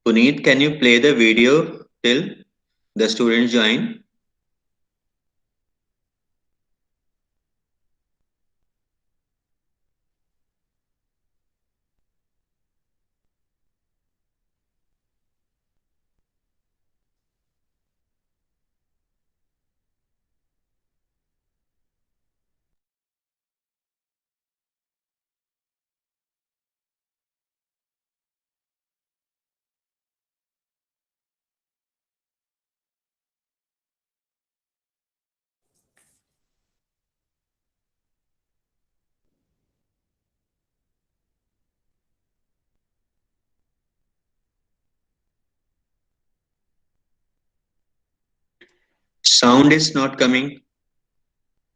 Puneet, can you play the video till the students join? Sound is not coming.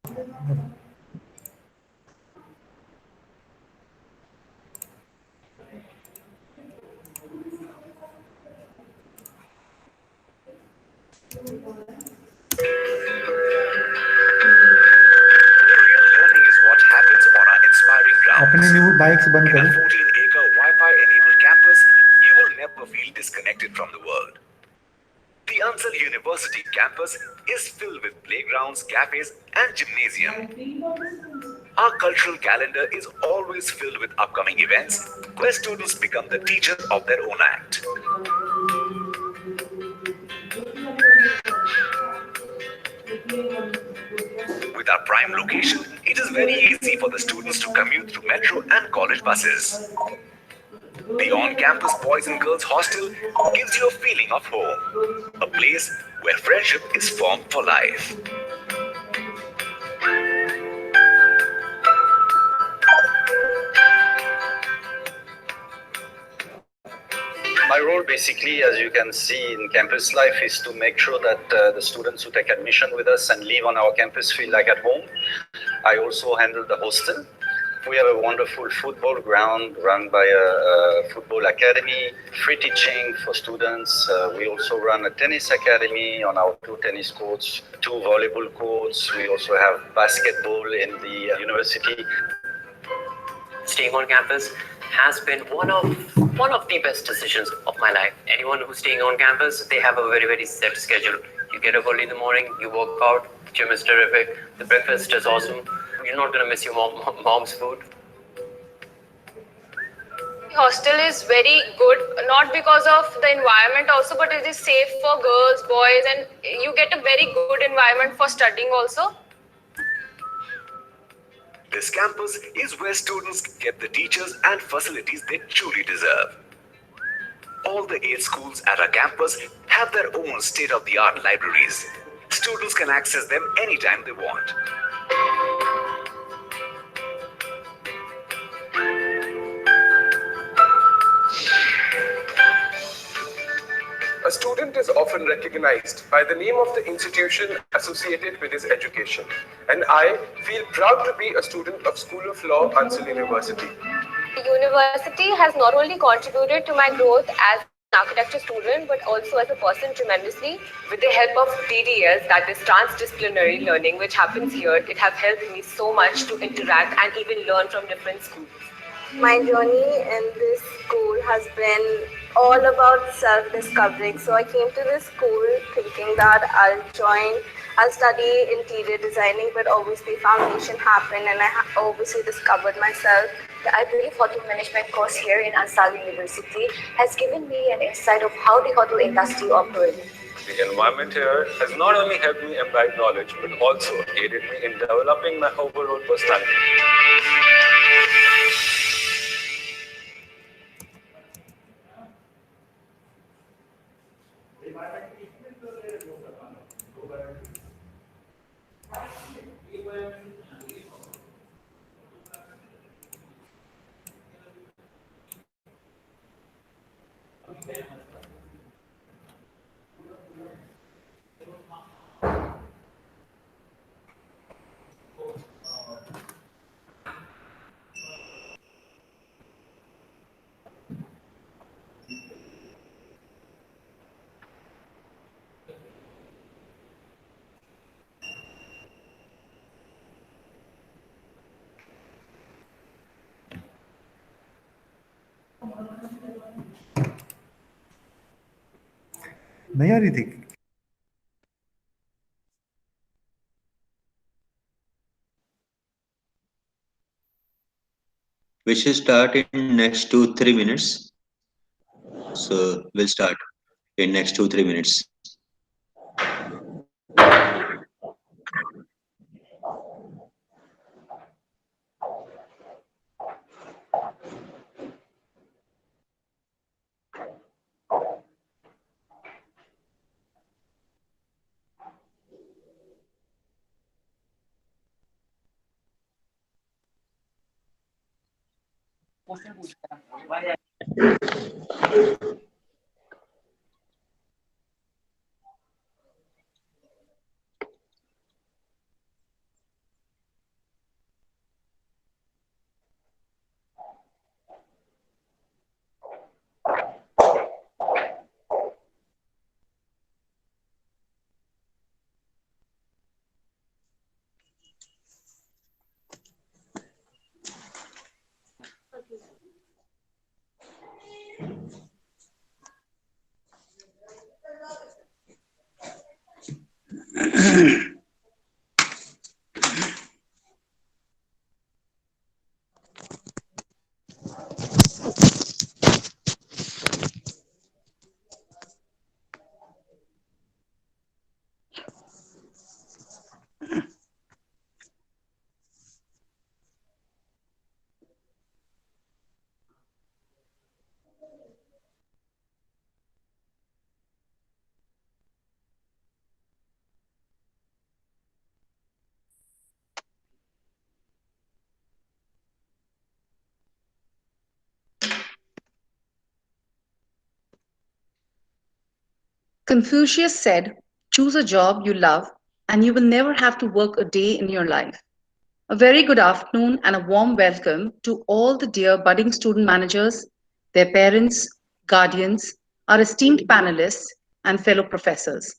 Learning is what happens on our inspiring अपने grounds. New bikes बंद In a करो. 14-acre Wi-Fi enabled campus, you will never feel disconnected from the world. The Ansal University campus is filled with playgrounds, cafes, and gymnasium. Our cultural calendar is always filled with upcoming events where students become the teachers of their own act. With our prime location, it is very easy for the students to commute through metro and college buses. The on-campus boys and girls hostel gives you a feeling of home, a place where friendship is formed for life. My role basically, as you can see in campus life, is to make sure that the students who take admission with us and live on our campus feel like at home. I also handle the hostel. We have a wonderful football ground run by a football academy, free teaching for students. We also run a tennis academy on our 2 tennis courts, 2 volleyball courts. We also have basketball in the university. Staying on campus has been one of the best decisions of my life. Anyone who's staying on campus, they have a very set schedule. You get up early in the morning, you work out, gym is terrific, the breakfast is awesome. You're not gonna miss your mom's food. Hostel is very good, not because of the environment also, but it is safe for girls, boys, and you get a very good environment for studying also. This campus is where students get the teachers and facilities they truly deserve. All the 8 schools at our campus have their own state-of-the-art libraries. Students can access them anytime they want. A student is often recognized by the name of the institution associated with his education, and I feel proud to be a student of School of Law, Ansal University. The university has not only contributed to my growth as an architecture student, but also as a person tremendously. With the help of TDS, that is transdisciplinary learning, which happens here, it has helped me so much to interact and even learn from different schools. My journey in this school has been all about self-discovery. So I came to this school thinking that I'll study interior designing, but obviously foundation happened and I obviously discovered myself. The IBM Hotel Management course here in Ansal University has given me an insight of how the hotel industry operates. The environment here has not only helped me imbibe knowledge, but also aided me in developing my overall personality. नहीं आ रही थी? We should start in next 2-3 minutes. So we'll start in next 2-3 minutes. Confucius said, choose a job you love and you will never have to work a day in your life. A very good afternoon and a warm welcome to all the dear budding student managers, their parents, guardians, our esteemed panelists, and fellow professors.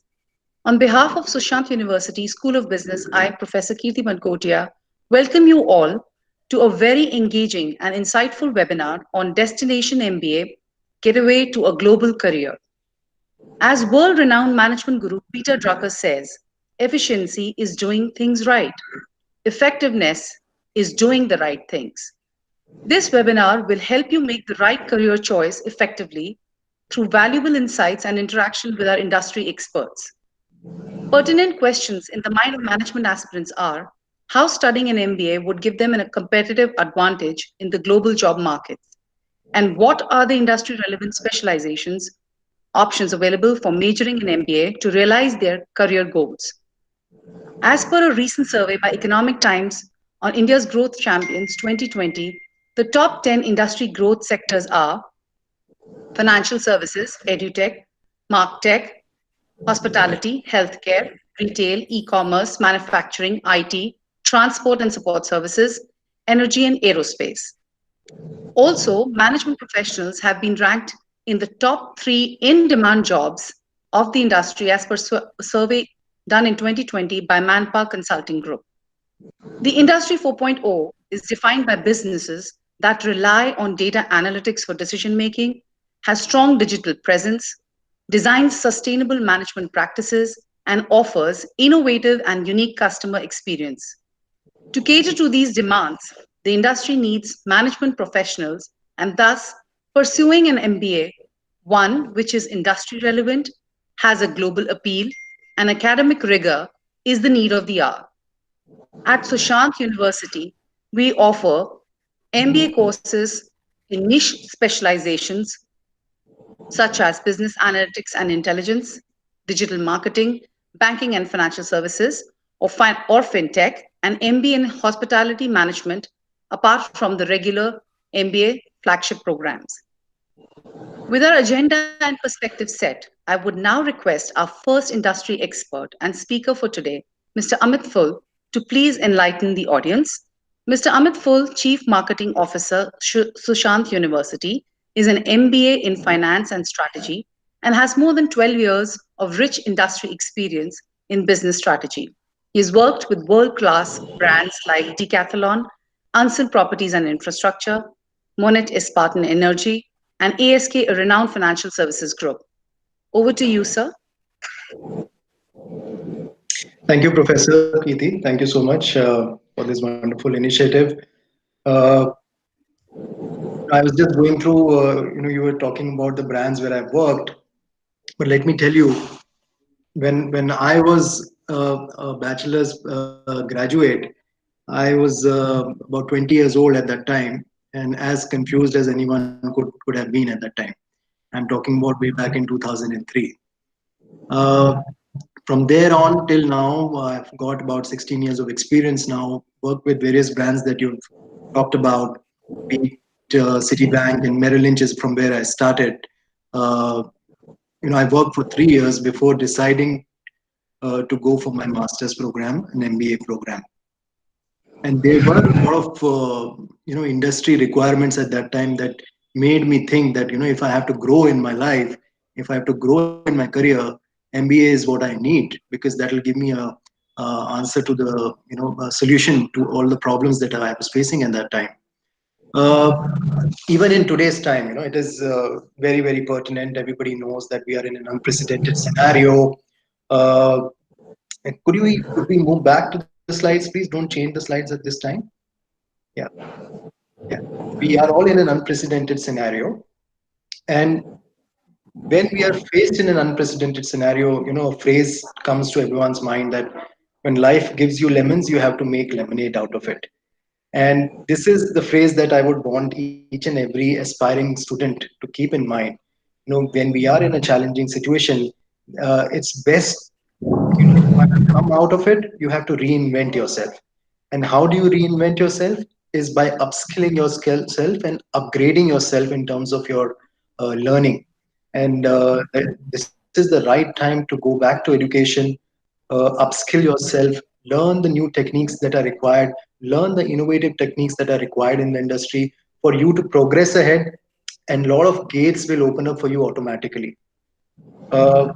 On behalf of Sushant University School of Business, I, Professor Kirti Mankotia, welcome you all to a very engaging and insightful webinar on Destination MBA, Getaway to a Global Career. As world-renowned management guru Peter Drucker says, efficiency is doing things right. Effectiveness is doing the right things. This webinar will help you make the right career choice effectively through valuable insights and interaction with our industry experts. Pertinent questions in the mind of management aspirants are how studying an MBA would give them a competitive advantage in the global job markets, and what are the industry relevant specializations options available for majoring in MBA to realize their career goals. As per a recent survey by Economic Times on India's Growth Champions 2020, the top 10 industry growth sectors are financial services, edutech, marktech, hospitality, healthcare, retail, e-commerce, manufacturing, IT, transport and support services, energy and aerospace. Also, management professionals have been ranked in the top 3 in-demand jobs of the industry as per a survey done in 2020 by Manpower Consulting Group. The Industry 4.0 is defined by businesses that rely on data analytics for decision-making, has strong digital presence, designs sustainable management practices, and offers innovative and unique customer experience. To cater to these demands, the industry needs management professionals, and thus pursuing an MBA, one which is industry relevant, has a global appeal, and academic rigor is the need of the hour. At Sushant University, we offer MBA courses in niche specializations such as business analytics and intelligence, digital marketing, banking and financial services, or fintech, and MBA in hospitality management, apart from the regular MBA flagship programs. With our agenda and perspective set, I would now request our first industry expert and speaker for today, Mr. Amit Phul, to please enlighten the audience. Mr. Amit Phul, Chief Marketing Officer, Sushant University, is an MBA in Finance and Strategy and has more than 12 years of rich industry experience in business strategy. He has worked with world-class brands like Decathlon, Ansel Properties and Infrastructure, Monet Ispartan Energy, and ASK, a renowned financial services group. Over to you, sir. Thank you, Professor Preeti. Thank you so much for this wonderful initiative. Uh, I was just going through, you were talking about the brands where I've worked, but let me tell you, when I was a bachelor's graduate, I was about 20 years old at that time, and as confused as anyone could have been at that time. I'm talking about way back in 2003. Uh, from there on till now, I've got about 16 years of experience now, worked with various brands that you've talked about, be it Citibank and Merrill Lynch is from where I started. Uh, I worked for 3 years before deciding to go for my master's program, an MBA program. And there were a lot of industry requirements at that time that made me think that if I have to grow in my life, if I have to grow in my career, MBA is what I need, because that will give me a answer to the a solution to all the problems that I was facing at that time. uh, Even in today's time, it is very, very pertinent. Everybody knows that we are in an unprecedented scenario. uh, could we move back to the slides, please? Don't change the slides at this time. Yeah, yeah. We are all in an unprecedented scenario, and when we are faced in an unprecedented scenario, a phrase comes to everyone's mind that when life gives you lemons, you have to make lemonade out of it. And this is the phrase that I would want each and every aspiring student to keep in mind. When we are in a challenging situation, it's best, to come out of it, you have to reinvent yourself. And how do you reinvent yourself? Is by upskilling yourself and upgrading yourself in terms of your learning. And this is the right time to go back to education, upskill yourself, learn the new techniques that are required, learn the innovative techniques that are required in the industry for you to progress ahead, and a lot of gates will open up for you automatically. Uh,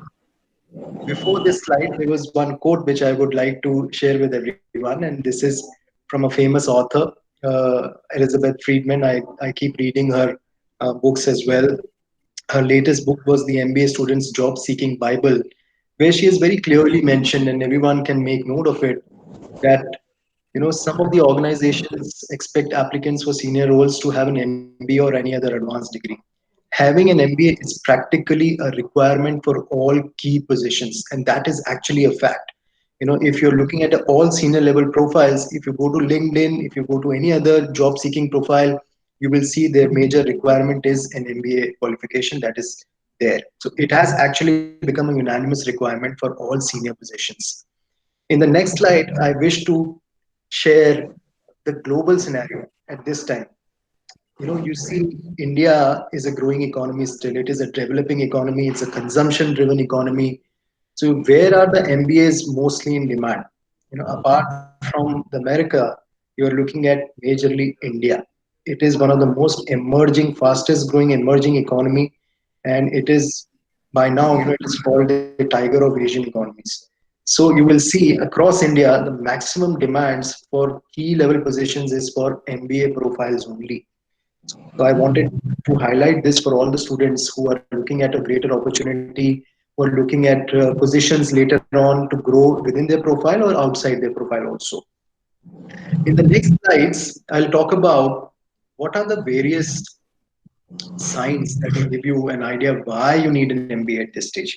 Before this slide, there was one quote which I would like to share with everyone, and this is from a famous author, Elizabeth Friedman. I keep reading her books as well. Her latest book was The MBA Student's Job Seeking Bible, where she has very clearly mentioned, and everyone can make note of it, that some of the organizations expect applicants for senior roles to have an MBA or any other advanced degree. Having an MBA is practically a requirement for all key positions, and that is actually a fact. If you're looking at all senior level profiles, if you go to LinkedIn, if you go to any other job seeking profile, you will see their major requirement is an MBA qualification that is there. So it has actually become a unanimous requirement for all senior positions. In the next slide, I wish to share the global scenario at this time. You see, India is a growing economy still. It is a developing economy. It's a consumption driven economy. So where are the MBAs mostly in demand? Apart from the America, you're looking at majorly India. It is one of the most emerging, fastest growing emerging economy, and it is by now, it is called the tiger of Asian economies. So you will see across India, the maximum demands for key level positions is for MBA profiles only. So I wanted to highlight this for all the students who are looking at a greater opportunity, who are looking at positions later on to grow within their profile or outside their profile also. In the next slides, I'll talk about what are the various signs that will give you an idea of why you need an MBA at this stage.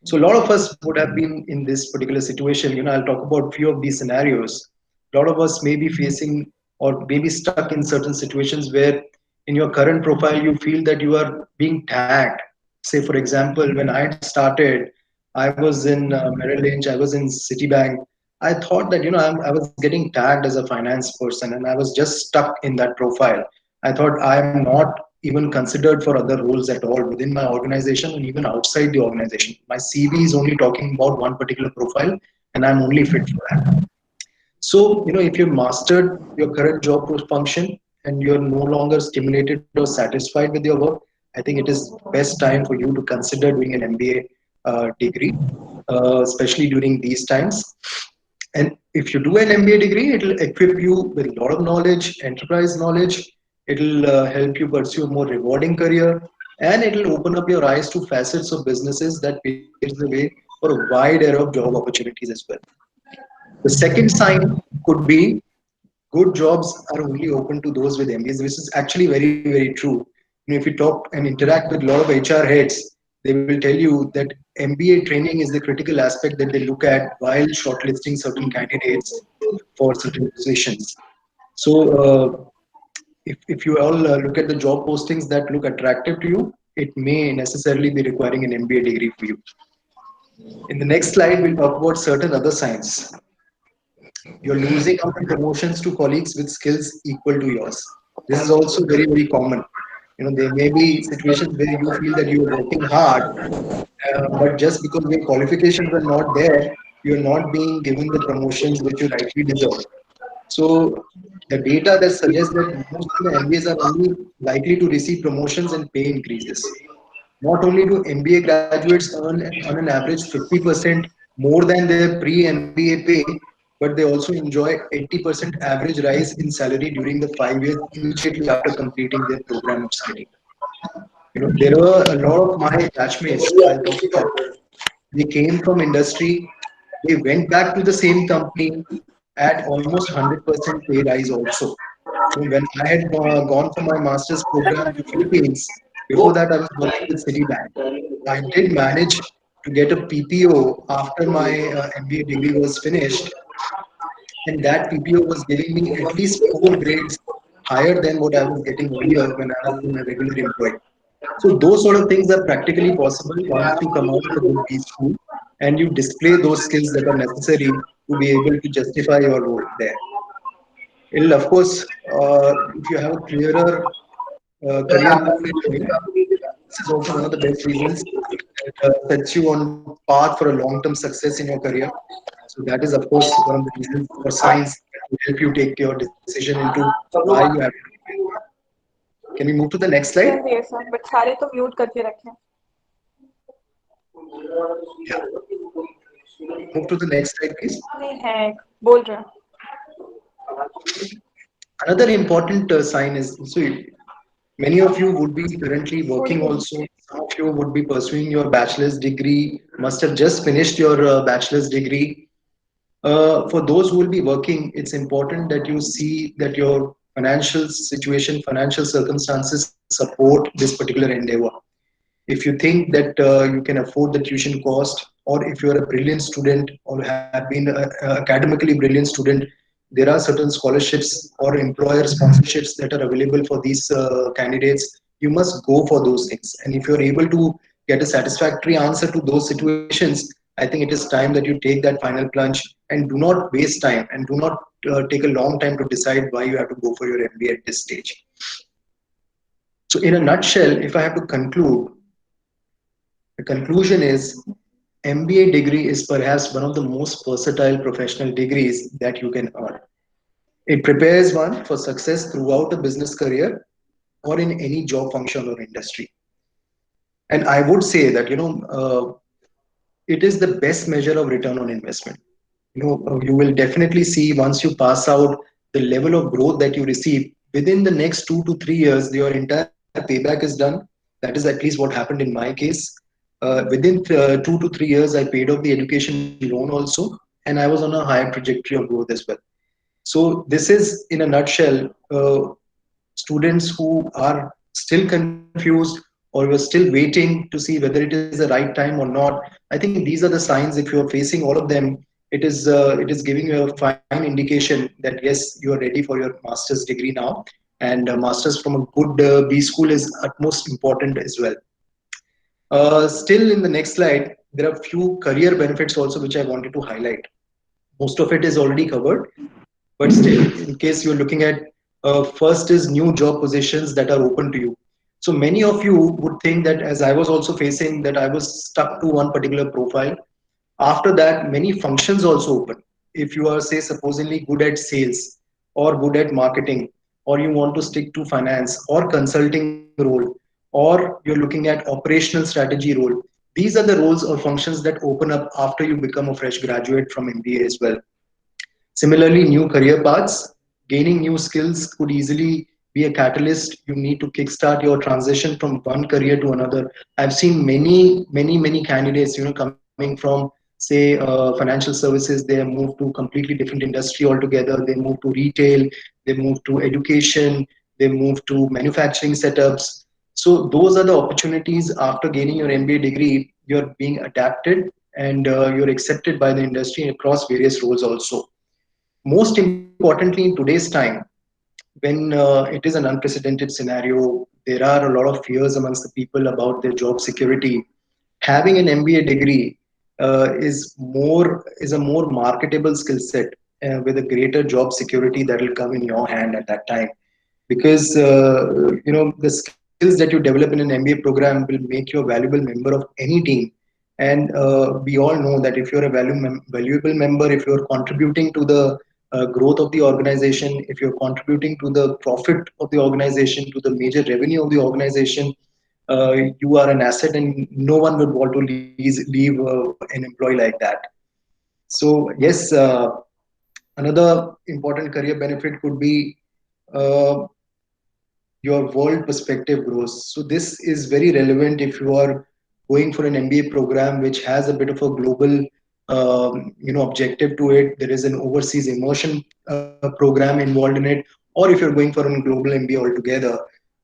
So a lot of us would have been in this particular situation. I'll talk about few of these scenarios. A lot of us may be facing or maybe stuck in certain situations where in your current profile you feel that you are being tagged. Say for example, when I started, I was in Merrill Lynch, I was in Citibank. I thought that I was getting tagged as a finance person, and I was just stuck in that profile. I thought I am not even considered for other roles at all within my organization and even outside the organization. My CV is only talking about one particular profile, and I'm only fit for that. So, if you've mastered your current job function and you're no longer stimulated or satisfied with your work, I think it is best time for you to consider doing an MBA degree, especially during these times. And if you do an MBA degree, it'll equip you with a lot of knowledge, enterprise knowledge. It'll help you pursue a more rewarding career, and it'll open up your eyes to facets of businesses that paves the way for a wide array of job opportunities as well. The second sign could be good jobs are only open to those with MBAs, which is actually very, very true. If you talk and interact with a lot of HR heads, they will tell you that MBA training is the critical aspect that they look at while shortlisting certain candidates for certain positions. So, if you all look at the job postings that look attractive to you, it may necessarily be requiring an MBA degree for you. In the next slide, we'll talk about certain other signs. You're losing out on promotions to colleagues with skills equal to yours. This is also very, very common. There may be situations where you feel that you're working hard, but just because your qualifications are not there, you're not being given the promotions which you rightly deserve. So the data that suggests that most of the MBAs are only likely to receive promotions and pay increases. Not only do MBA graduates earn on an average 50% more than their pre-MBA pay, but they also enjoy 80% average rise in salary during the 5 years immediately after completing their program of study. There were a lot of my batchmates I'll talk about. They came from industry, they went back to the same company at almost 100% pay rise also. When I had gone for my master's program in the Philippines, before that I was working with Citibank. I did manage to get a PPO after my MBA degree was finished, and that PPO was giving me at least 4 grades higher than what I was getting earlier when I was in a regular employee. So those sort of things are practically possible once you come out of a good B school and you display those skills that are necessary to be able to justify your role there. It'll, of course, if you have a clearer career path ahead, this is also one of the best reasons that sets you on path for a long-term success in your career. So that is, of course, one of the reasons or signs that will help you take your decision into why you have to do it. Can we move to the next slide? Yes, sir, but सारे तो mute करके रखें. Yeah. Move to the next slide, please. नहीं है, बोल रहा. Another important sign is, so many of you would be currently working also. Some of you would be pursuing your bachelor's degree, must have just finished your bachelor's degree. For those who will be working, it's important that you see that your financial situation, financial circumstances support this particular endeavor. If you think that you can afford the tuition cost, or if you're a brilliant student or have been an academically brilliant student, there are certain scholarships or employer sponsorships that are available for these candidates. You must go for those things. And if you're able to get a satisfactory answer to those situations, I think it is time that you take that final plunge and do not waste time and do not take a long time to decide why you have to go for your MBA at this stage. So in a nutshell, if I have to conclude, the conclusion is MBA degree is perhaps one of the most versatile professional degrees that you can earn. It prepares one for success throughout a business career or in any job function or industry. And I would say that, it is the best measure of return on investment. You will definitely see once you pass out the level of growth that you receive within the next 2 to 3 years, your entire payback is done. That is at least what happened in my case. Within 2 to 3 years, I paid off the education loan also, and I was on a higher trajectory of growth as well. So this is, in a nutshell, students who are still confused or were still waiting to see whether it is the right time or not. I think these are the signs. If you are facing all of them, it is giving you a fine indication that yes, you are ready for your master's degree now, and master's from a good B school is utmost important as well. Still in the next slide, there are few career benefits also which I wanted to highlight. Most of it is already covered, but still, in case you're looking at, first is new job positions that are open to you. So many of you would think that, as I was also facing, that I was stuck to one particular profile. After that, many functions also open. If you are, say, supposedly good at sales or good at marketing, or you want to stick to finance or consulting role, or you're looking at operational strategy role, these are the roles or functions that open up after you become a fresh graduate from MBA as well. Similarly, new career paths, gaining new skills could easily be a catalyst. You need to kickstart your transition from one career to another. I've seen many candidates, coming from say financial services, they move to completely different industry altogether. They move to retail, they move to education, they move to manufacturing setups. So those are the opportunities. After gaining your MBA degree, you're being adapted and you're accepted by the industry across various roles also. Most importantly, in today's time, when it is an unprecedented scenario, there are a lot of fears amongst the people about their job security. Having an MBA degree is a more marketable skill set with a greater job security that will come in your hand at that time. Because the skills that you develop in an MBA program will make you a valuable member of any team. And we all know that if you're a valuable member, if you're contributing to the growth of the organization, if you're contributing to the profit of the organization, to the major revenue of the organization, you are an asset, and no one would want to leave an employee like that. So yes, another important career benefit could be uh, your world perspective grows. So this is very relevant if you are going for an MBA program which has a bit of a global, objective to it. There is an overseas immersion program involved in it, or if you're going for a global MBA altogether.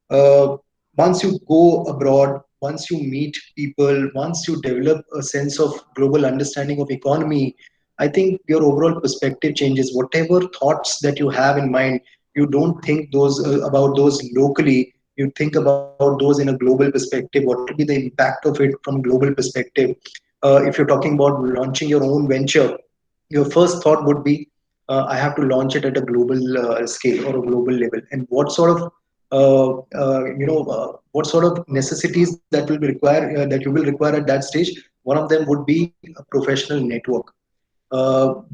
Uh, Once you go abroad, once you meet people, once you develop a sense of global understanding of economy, I think your overall perspective changes. Whatever thoughts that you have in mind, you don't think those about those locally. You think about those in a global perspective. What will be the impact of it from global perspective? If you're talking about launching your own venture, your first thought would be, I have to launch it at a global scale or a global level, and what sort of necessities that will be require that you will require at that stage. One of them would be a professional network.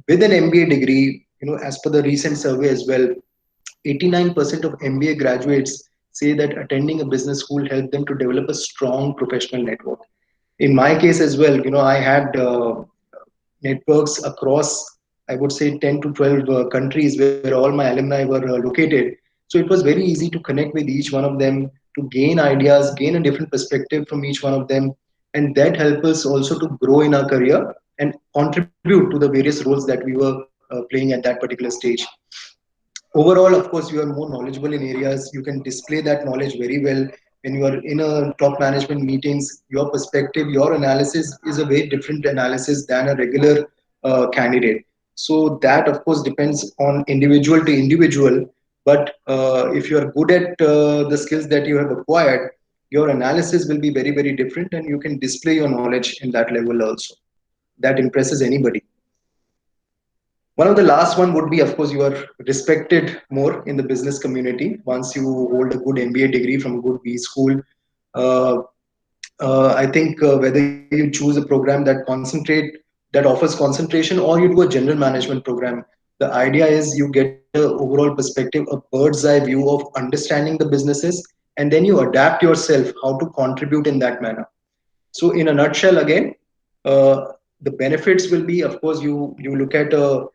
With an MBA degree, as per the recent survey as well, 89% of MBA graduates say that attending a business school helped them to develop a strong professional network. In my case as well, I had networks across, I would say, 10 to 12 countries where all my alumni were located. So it was very easy to connect with each one of them, to gain ideas, gain a different perspective from each one of them. And that helped us also to grow in our career and contribute to the various roles that we were playing at that particular stage. Overall, of course, you are more knowledgeable in areas. You can display that knowledge very well. When you are in a top management meetings, your perspective, your analysis is a very different analysis than a regular candidate. So that, of course, depends on individual to individual. But if you are good at the skills that you have acquired, your analysis will be very, very different, and you can display your knowledge in that level also. That impresses anybody. One of the last one would be, of course, you are respected more in the business community once you hold a good MBA degree from a good B school. Uh, I think whether you choose a program that offers concentration, or you do a general management program, the idea is you get a overall perspective, a bird's eye view of understanding the businesses, and then you adapt yourself how to contribute in that manner. So, in a nutshell, again, the benefits will be, of course, you look at a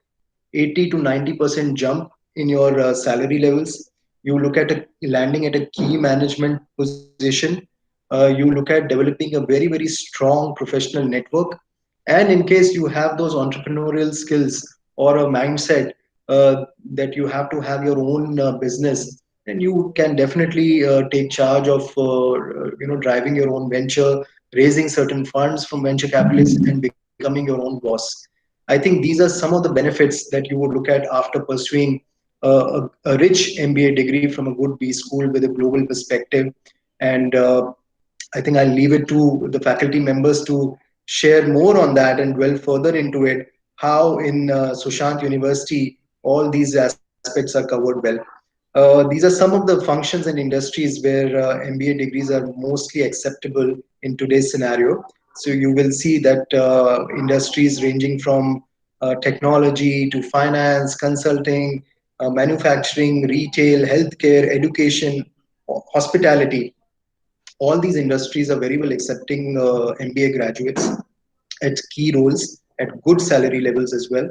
80 to 90% jump in your salary levels. You look at landing at a key management position. You look at developing a very, very strong professional network. And in case you have those entrepreneurial skills or a mindset that you have to have your own business, then you can definitely take charge of driving your own venture, raising certain funds from venture capitalists, and becoming your own boss. I think these are some of the benefits that you would look at after pursuing a rich MBA degree from a good B school with a global perspective. And I think I'll leave it to the faculty members to share more on that and dwell further into it. How in Sushant University all these aspects are covered well. These are some of the functions and industries where MBA degrees are mostly acceptable in today's scenario. So you will see that industries ranging from technology to finance, consulting, manufacturing, retail, healthcare, education, hospitality, all these industries are very well accepting MBA graduates at key roles at good salary levels as well.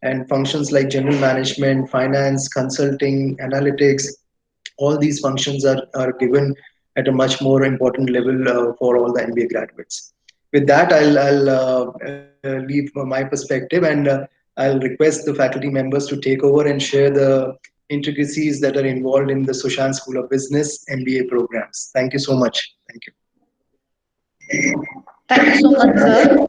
And functions like general management, finance, consulting, analytics, all these functions are given at a much more important level for all the MBA graduates. with that, I'll leave my perspective, and I'll request the faculty members to take over and share the intricacies that are involved in the Sushant School of Business MBA programs. Thank you so much. Thank you. Thank you so much, sir.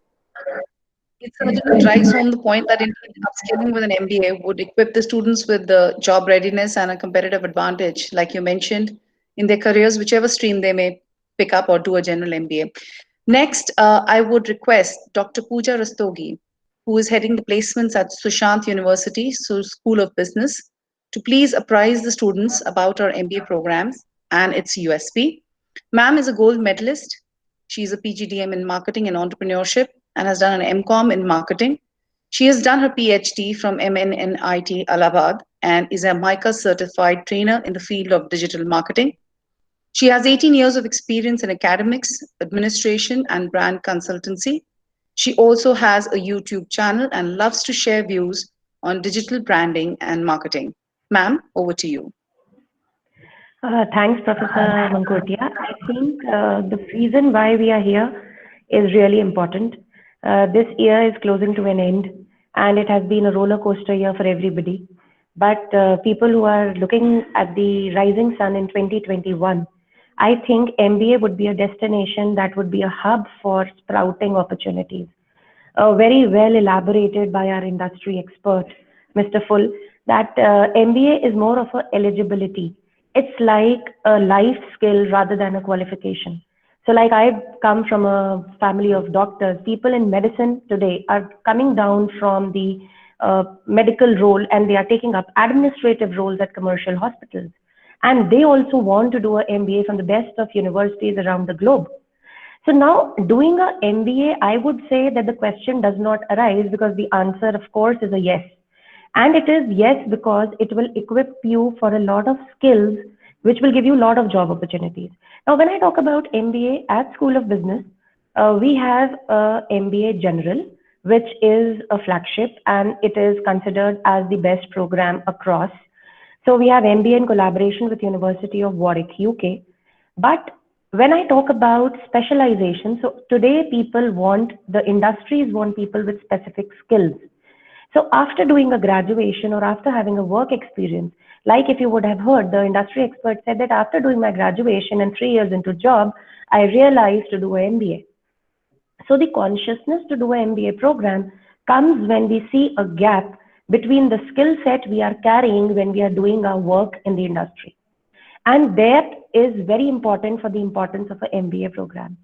It certainly drives home the point that indeed upskilling with an MBA would equip the students with the job readiness and a competitive advantage, like you mentioned, in their careers, whichever stream they may pick up or do a general MBA. Next, I would request Dr. Pooja Rastogi, who is heading the placements at Sushant University, School of Business, to please apprise the students about our MBA programs and its USP. Ma'am is a gold medalist. She's a PGDM in marketing and entrepreneurship and has done an MCOM in marketing. She has done her PhD from MNNIT Allahabad and is a MICA certified trainer in the field of digital marketing. She has 18 years of experience in academics, administration, and brand consultancy. She also has a YouTube channel and loves to share views on digital branding and marketing. Ma'am, over to you. Thanks, Professor Mankotia. I think the reason why we are here is really important. This year is closing to an end, and it has been a roller coaster year for everybody. But people who are looking at the rising sun in 2021, I think MBA would be a destination that would be a hub for sprouting opportunities. Very well elaborated by our industry expert, Mr. Full, that MBA is more of an eligibility. It's like a life skill rather than a qualification. So like I come from a family of doctors, people in medicine today are coming down from the medical role and they are taking up administrative roles at commercial hospitals. And they also want to do an MBA from the best of universities around the globe. So now doing an MBA, I would say that the question does not arise because the answer, of course, is a yes. And it is yes because it will equip you for a lot of skills, which will give you a lot of job opportunities. Now, when I talk about MBA at School of Business, we have a MBA General, which is a flagship and it is considered as the best program across. So we have MBA in collaboration with University of Warwick, UK. But when I talk about specialization, so today the industries want people with specific skills. So after doing a graduation or after having a work experience, like if you would have heard, the industry expert said that after doing my graduation and 3 years into job, I realized to do an MBA. So the consciousness to do an MBA program comes when we see a gap between the skill set we are carrying when we are doing our work in the industry. And that is very important for the importance of an MBA program.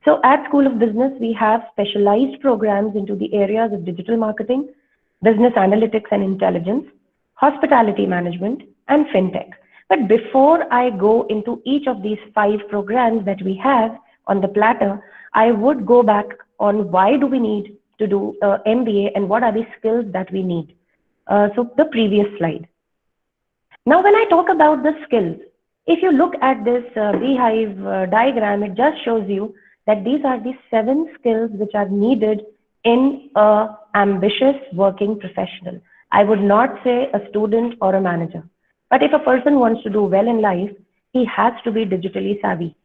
So at School of Business, we have specialized programs into the areas of digital marketing, business analytics and intelligence, hospitality management, and fintech. But before I go into each of these 5 programs that we have on the platter, I would go back on why do we need to do MBA and what are the skills that we need. So the previous slide. Now, when I talk about the skills, if you look at this beehive diagram, it just shows you that these are the 7 skills which are needed in an ambitious working professional. I would not say a student or a manager. But if a person wants to do well in life, he has to be digitally savvy.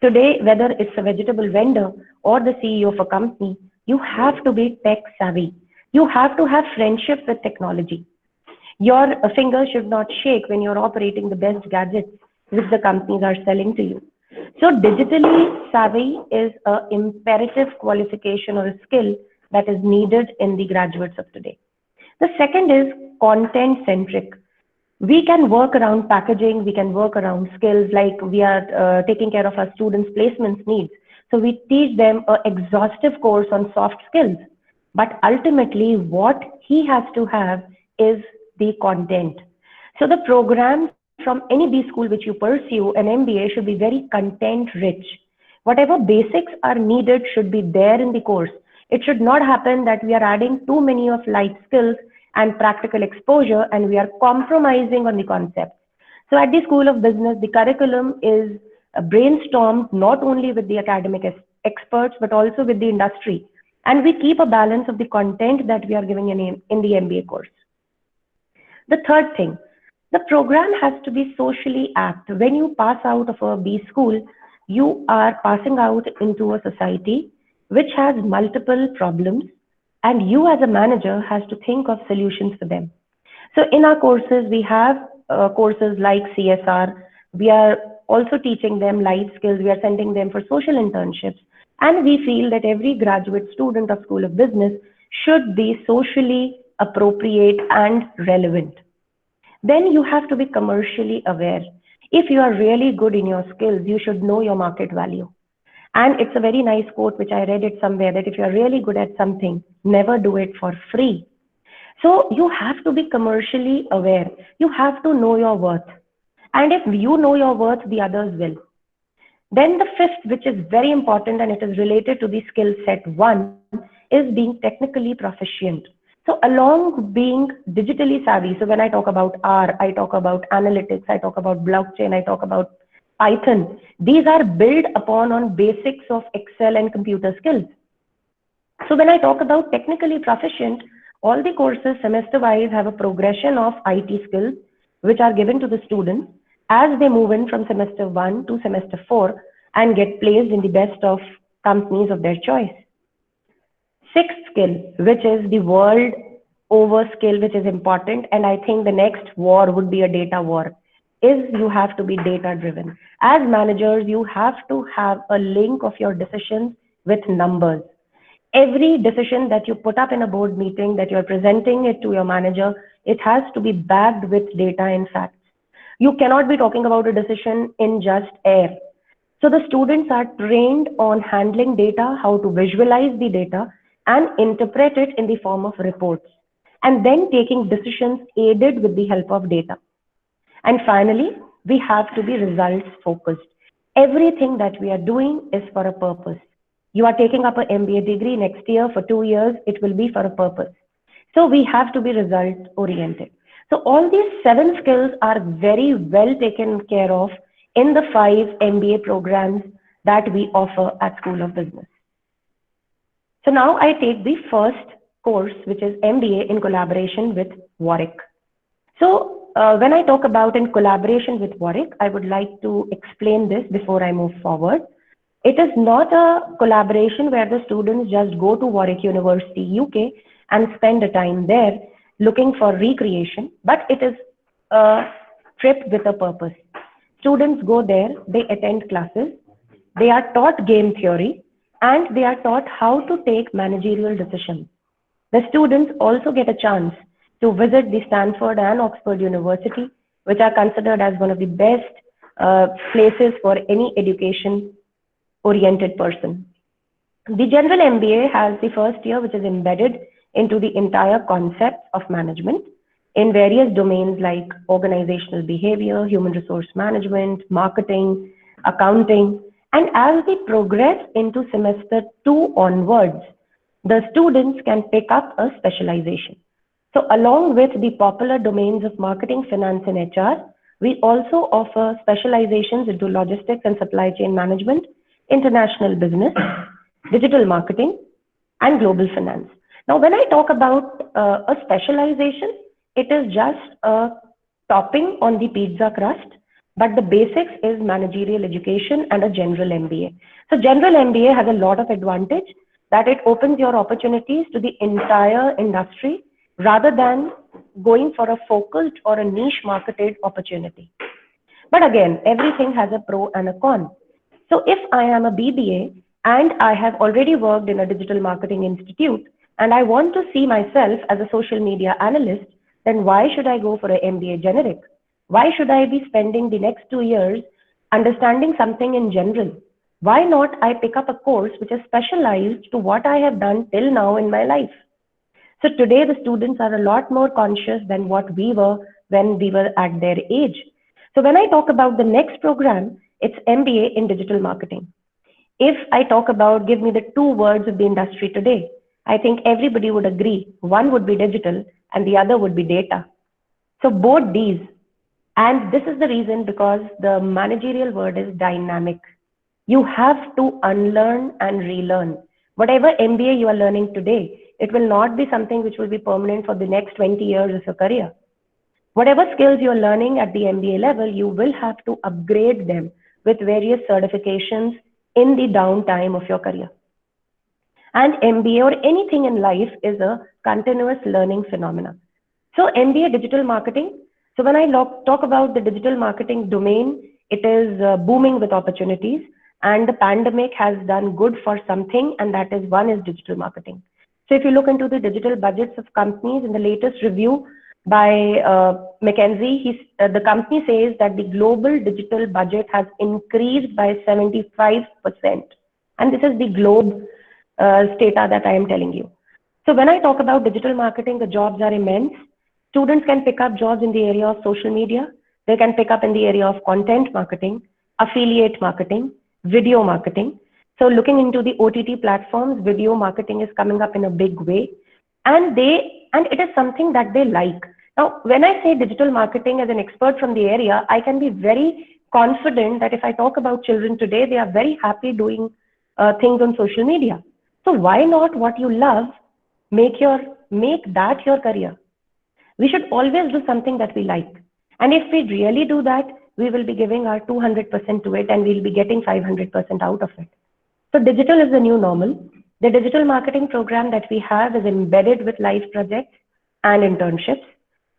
Today, whether it's a vegetable vendor or the CEO of a company, you have to be tech savvy. You have to have friendship with technology. Your fingers should not shake when you're operating the best gadgets which the companies are selling to you. So digitally savvy is an imperative qualification or a skill that is needed in the graduates of today. The second is content centric. We can work around packaging, we can work around skills, like we are taking care of our students' placements needs. So we teach them an exhaustive course on soft skills. But ultimately, what he has to have is the content. So the program from any B school which you pursue, an MBA should be very content rich. Whatever basics are needed should be there in the course. It should not happen that we are adding too many of life skills and practical exposure and we are compromising on the concept. So at the School of Business, the curriculum is brainstormed not only with the academic experts, but also with the industry. And we keep a balance of the content that we are giving in the MBA course. The third thing, the program has to be socially apt. When you pass out of a B school, you are passing out into a society which has multiple problems, and you as a manager has to think of solutions for them. So in our courses, we have courses like CSR. We are also teaching them life skills. We are sending them for social internships. And we feel that every graduate student of School of Business should be socially appropriate and relevant. Then you have to be commercially aware. If you are really good in your skills, you should know your market value. And it's a very nice quote, which I read it somewhere, that if you're really good at something, never do it for free. So you have to be commercially aware. You have to know your worth. And if you know your worth, the others will. Then the fifth, which is very important, and it is related to the skill set 1, is being technically proficient. So along being digitally savvy, so when I talk about R, I talk about analytics, I talk about blockchain, I talk about Python. These are built upon on basics of Excel and computer skills. So when I talk about technically proficient, all the courses semester-wise have a progression of IT skills, which are given to the students as they move in from semester 1 to semester 4 and get placed in the best of companies of their choice. Sixth skill, which is the world over skill, which is important, and I think the next war would be a data war, is you have to be data driven. As managers, you have to have a link of your decisions with numbers. Every decision that you put up in a board meeting, that you're presenting it to your manager, it has to be backed with data and facts. You cannot be talking about a decision in just air. So the students are trained on handling data, how to visualize the data and interpret it in the form of reports, and then taking decisions aided with the help of data. And finally, we have to be results focused. Everything that we are doing is for a purpose. You are taking up an MBA degree next year for 2 years, it will be for a purpose. So we have to be result oriented. So all these 7 skills are very well taken care of in the 5 MBA programs that we offer at School of Business. So now I take the first course, which is MBA in collaboration with Warwick. So when I talk about in collaboration with Warwick, I would like to explain this before I move forward. It is not a collaboration where the students just go to Warwick University, UK and spend a time there looking for recreation, but it is a trip with a purpose. Students go there, they attend classes, they are taught game theory, and they are taught how to take managerial decisions. The students also get a chance to visit the Stanford and Oxford University, which are considered as one of the best places for any education-oriented person. The general MBA has the first year, which is embedded into the entire concept of management in various domains like organizational behavior, human resource management, marketing, accounting. And as we progress into semester 2 onwards, the students can pick up a specialization. So along with the popular domains of marketing, finance, and HR, we also offer specializations into logistics and supply chain management, international business, digital marketing, and global finance. Now, when I talk about a specialization, it is just a topping on the pizza crust, but the basics is managerial education and a general MBA. So general MBA has a lot of advantage that it opens your opportunities to the entire industry rather than going for a focused or a niche marketed opportunity. But again, everything has a pro and a con. So if I am a BBA and I have already worked in a digital marketing institute and I want to see myself as a social media analyst, then why should I go for an MBA generic? Why should I be spending the next 2 years understanding something in general? Why not I pick up a course which is specialized to what I have done till now in my life? So today the students are a lot more conscious than what we were when we were at their age. So when I talk about the next program, it's MBA in digital marketing. If I talk about, give me the 2 words of the industry today, I think everybody would agree. One would be digital and the other would be data. So both these, and this is the reason because the managerial word is dynamic. You have to unlearn and relearn. Whatever MBA you are learning today, it will not be something which will be permanent for the next 20 years of your career. Whatever skills you are learning at the MBA level, you will have to upgrade them with various certifications in the downtime of your career. And MBA or anything in life is a continuous learning phenomena. So MBA digital marketing. So when I talk about the digital marketing domain, it is booming with opportunities, and the pandemic has done good for something, and that is one is digital marketing. So if you look into the digital budgets of companies in the latest review by McKinsey, the company says that the global digital budget has increased by 75%. And this is the globe data that I am telling you. So when I talk about digital marketing, the jobs are immense. Students can pick up jobs in the area of social media. They can pick up in the area of content marketing, affiliate marketing, video marketing. So looking into the OTT platforms, video marketing is coming up in a big way. And it is something that they like. Now, when I say digital marketing as an expert from the area, I can be very confident that if I talk about children today, they are very happy doing things on social media. So why not what you love, make that your career? We should always do something that we like. And if we really do that, we will be giving our 200% to it and we'll be getting 500% out of it. So digital is the new normal. The digital marketing program that we have is embedded with live projects and internships.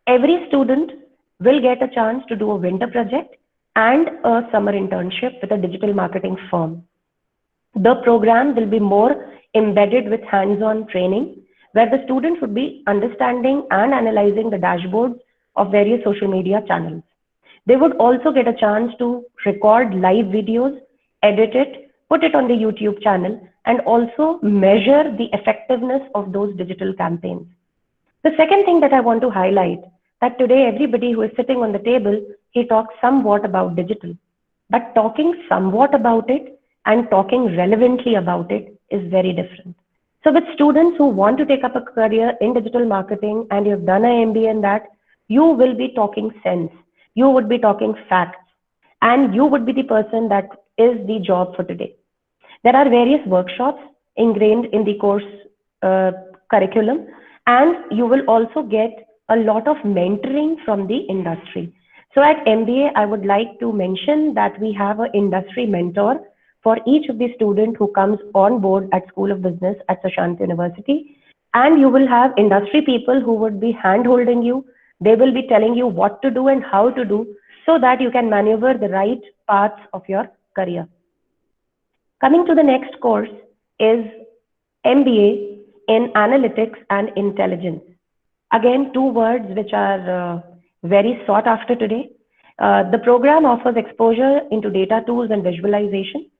Every student will get a chance to do a winter project and a summer internship with a digital marketing firm. The program will be more embedded with hands-on training, where the students would be understanding and analyzing the dashboards of various social media channels. They would also get a chance to record live videos, edit it, put it on the YouTube channel, and also measure the effectiveness of those digital campaigns. The second thing that I want to highlight, that today everybody who is sitting on the table, he talks somewhat about digital. But talking somewhat about it and talking relevantly about it is very different. So with students who want to take up a career in digital marketing and you've done an MBA in that, you will be talking sense. You would be talking facts. And you would be the person that is the job for today. There are various workshops ingrained in the course curriculum. And you will also get a lot of mentoring from the industry. So at MBA, I would like to mention that we have an industry mentor for each of the students who comes on board at School of Business at Sushant University. And you will have industry people who would be hand-holding you. They will be telling you what to do and how to do so that you can maneuver the right paths of your career. Coming to the next course is MBA in Analytics and Intelligence. Again, two words which are very sought after today. The program offers exposure into data tools and visualization.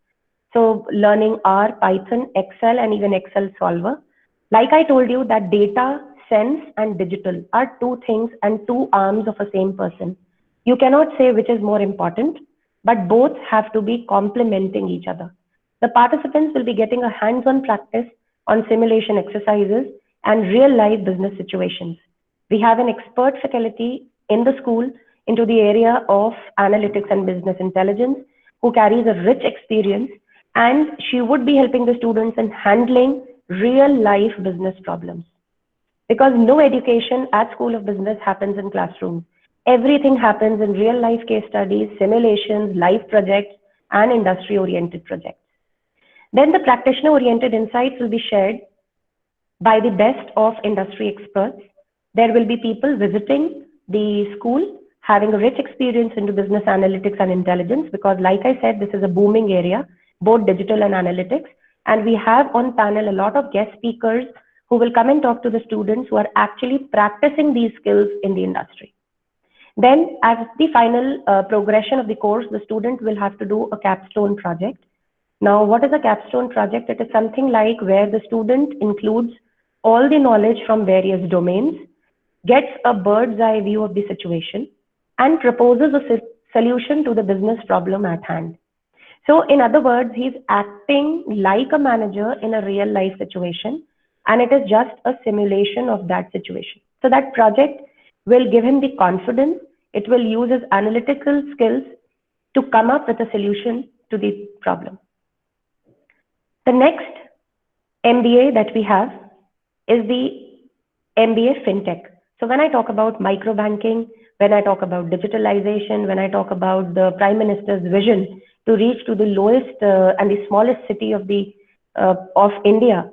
So learning R, Python, Excel, and even Excel Solver. Like I told you that data, sense, and digital are two things and two arms of a same person. You cannot say which is more important, but both have to be complementing each other. The participants will be getting a hands-on practice on simulation exercises and real-life business situations. We have an expert faculty in the school into the area of analytics and business intelligence who carries a rich experience, and she would be helping the students in handling real-life business problems. Because no education at School of Business happens in classrooms. Everything happens in real-life case studies, simulations, live projects, and industry-oriented projects. Then the practitioner-oriented insights will be shared by the best of industry experts. There will be people visiting the school, having a rich experience into business analytics and intelligence, because like I said, this is a booming area, both digital and analytics. And we have on panel a lot of guest speakers who will come and talk to the students who are actually practicing these skills in the industry. Then as the final progression of the course, the student will have to do a capstone project. Now, what is a capstone project? It is something like where the student includes all the knowledge from various domains, gets a bird's eye view of the situation, and proposes a solution to the business problem at hand. So in other words, he's acting like a manager in a real life situation, and it is just a simulation of that situation. So that project will give him the confidence. It will use his analytical skills to come up with a solution to the problem. The next MBA that we have is the MBA FinTech. So when I talk about micro banking, when I talk about digitalization, when I talk about the Prime Minister's vision to reach to the lowest and the smallest city of India,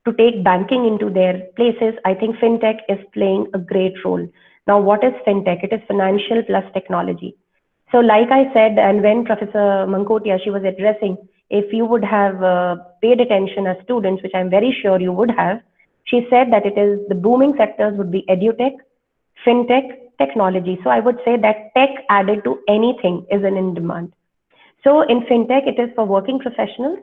to take banking into their places, I think fintech is playing a great role. Now, what is fintech? It is financial plus technology. So like I said, and when Professor Mankotia, she was addressing, if you would have paid attention as students, which I'm very sure you would have, she said that it is the booming sectors would be edutech, fintech, technology. So I would say that tech added to anything is in demand. So in fintech, it is for working professionals.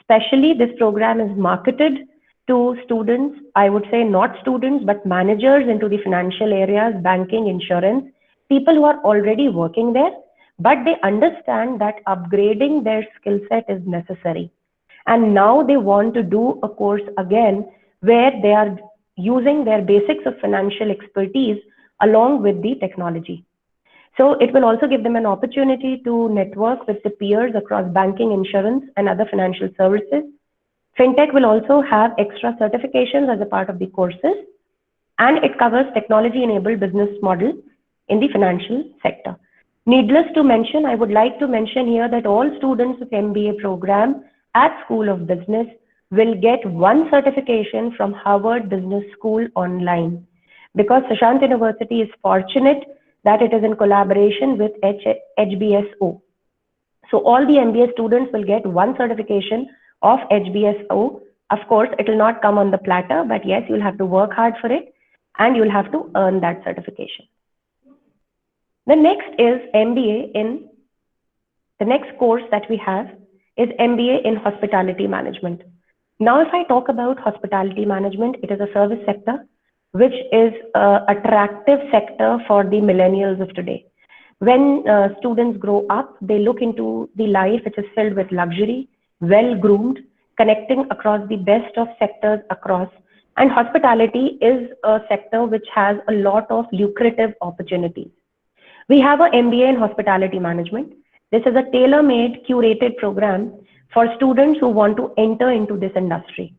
Especially this program is marketed to students, I would say not students, but managers into the financial areas, banking, insurance, people who are already working there, but they understand that upgrading their skill set is necessary. And now they want to do a course again where they are using their basics of financial expertise along with the technology. So it will also give them an opportunity to network with the peers across banking, insurance, and other financial services. Fintech will also have extra certifications as a part of the courses, and it covers technology-enabled business model in the financial sector. Needless to mention, I would like to mention here that all students of MBA program at School of Business will get one certification from Harvard Business School online, because Sushant University is fortunate that it is in collaboration with HBSO. So all the MBA students will get one certification of HBSO. Of course, it will not come on the platter, but yes, you'll have to work hard for it and you'll have to earn that certification. The next is MBA in, the next course that we have is MBA in Hospitality Management. Now, if I talk about hospitality management, it is a service sector, which is an attractive sector for the millennials of today. When students grow up, they look into the life which is filled with luxury, well-groomed, connecting across the best of sectors across. And hospitality is a sector which has a lot of lucrative opportunities. We have an MBA in Hospitality Management. This is a tailor-made, curated program for students who want to enter into this industry.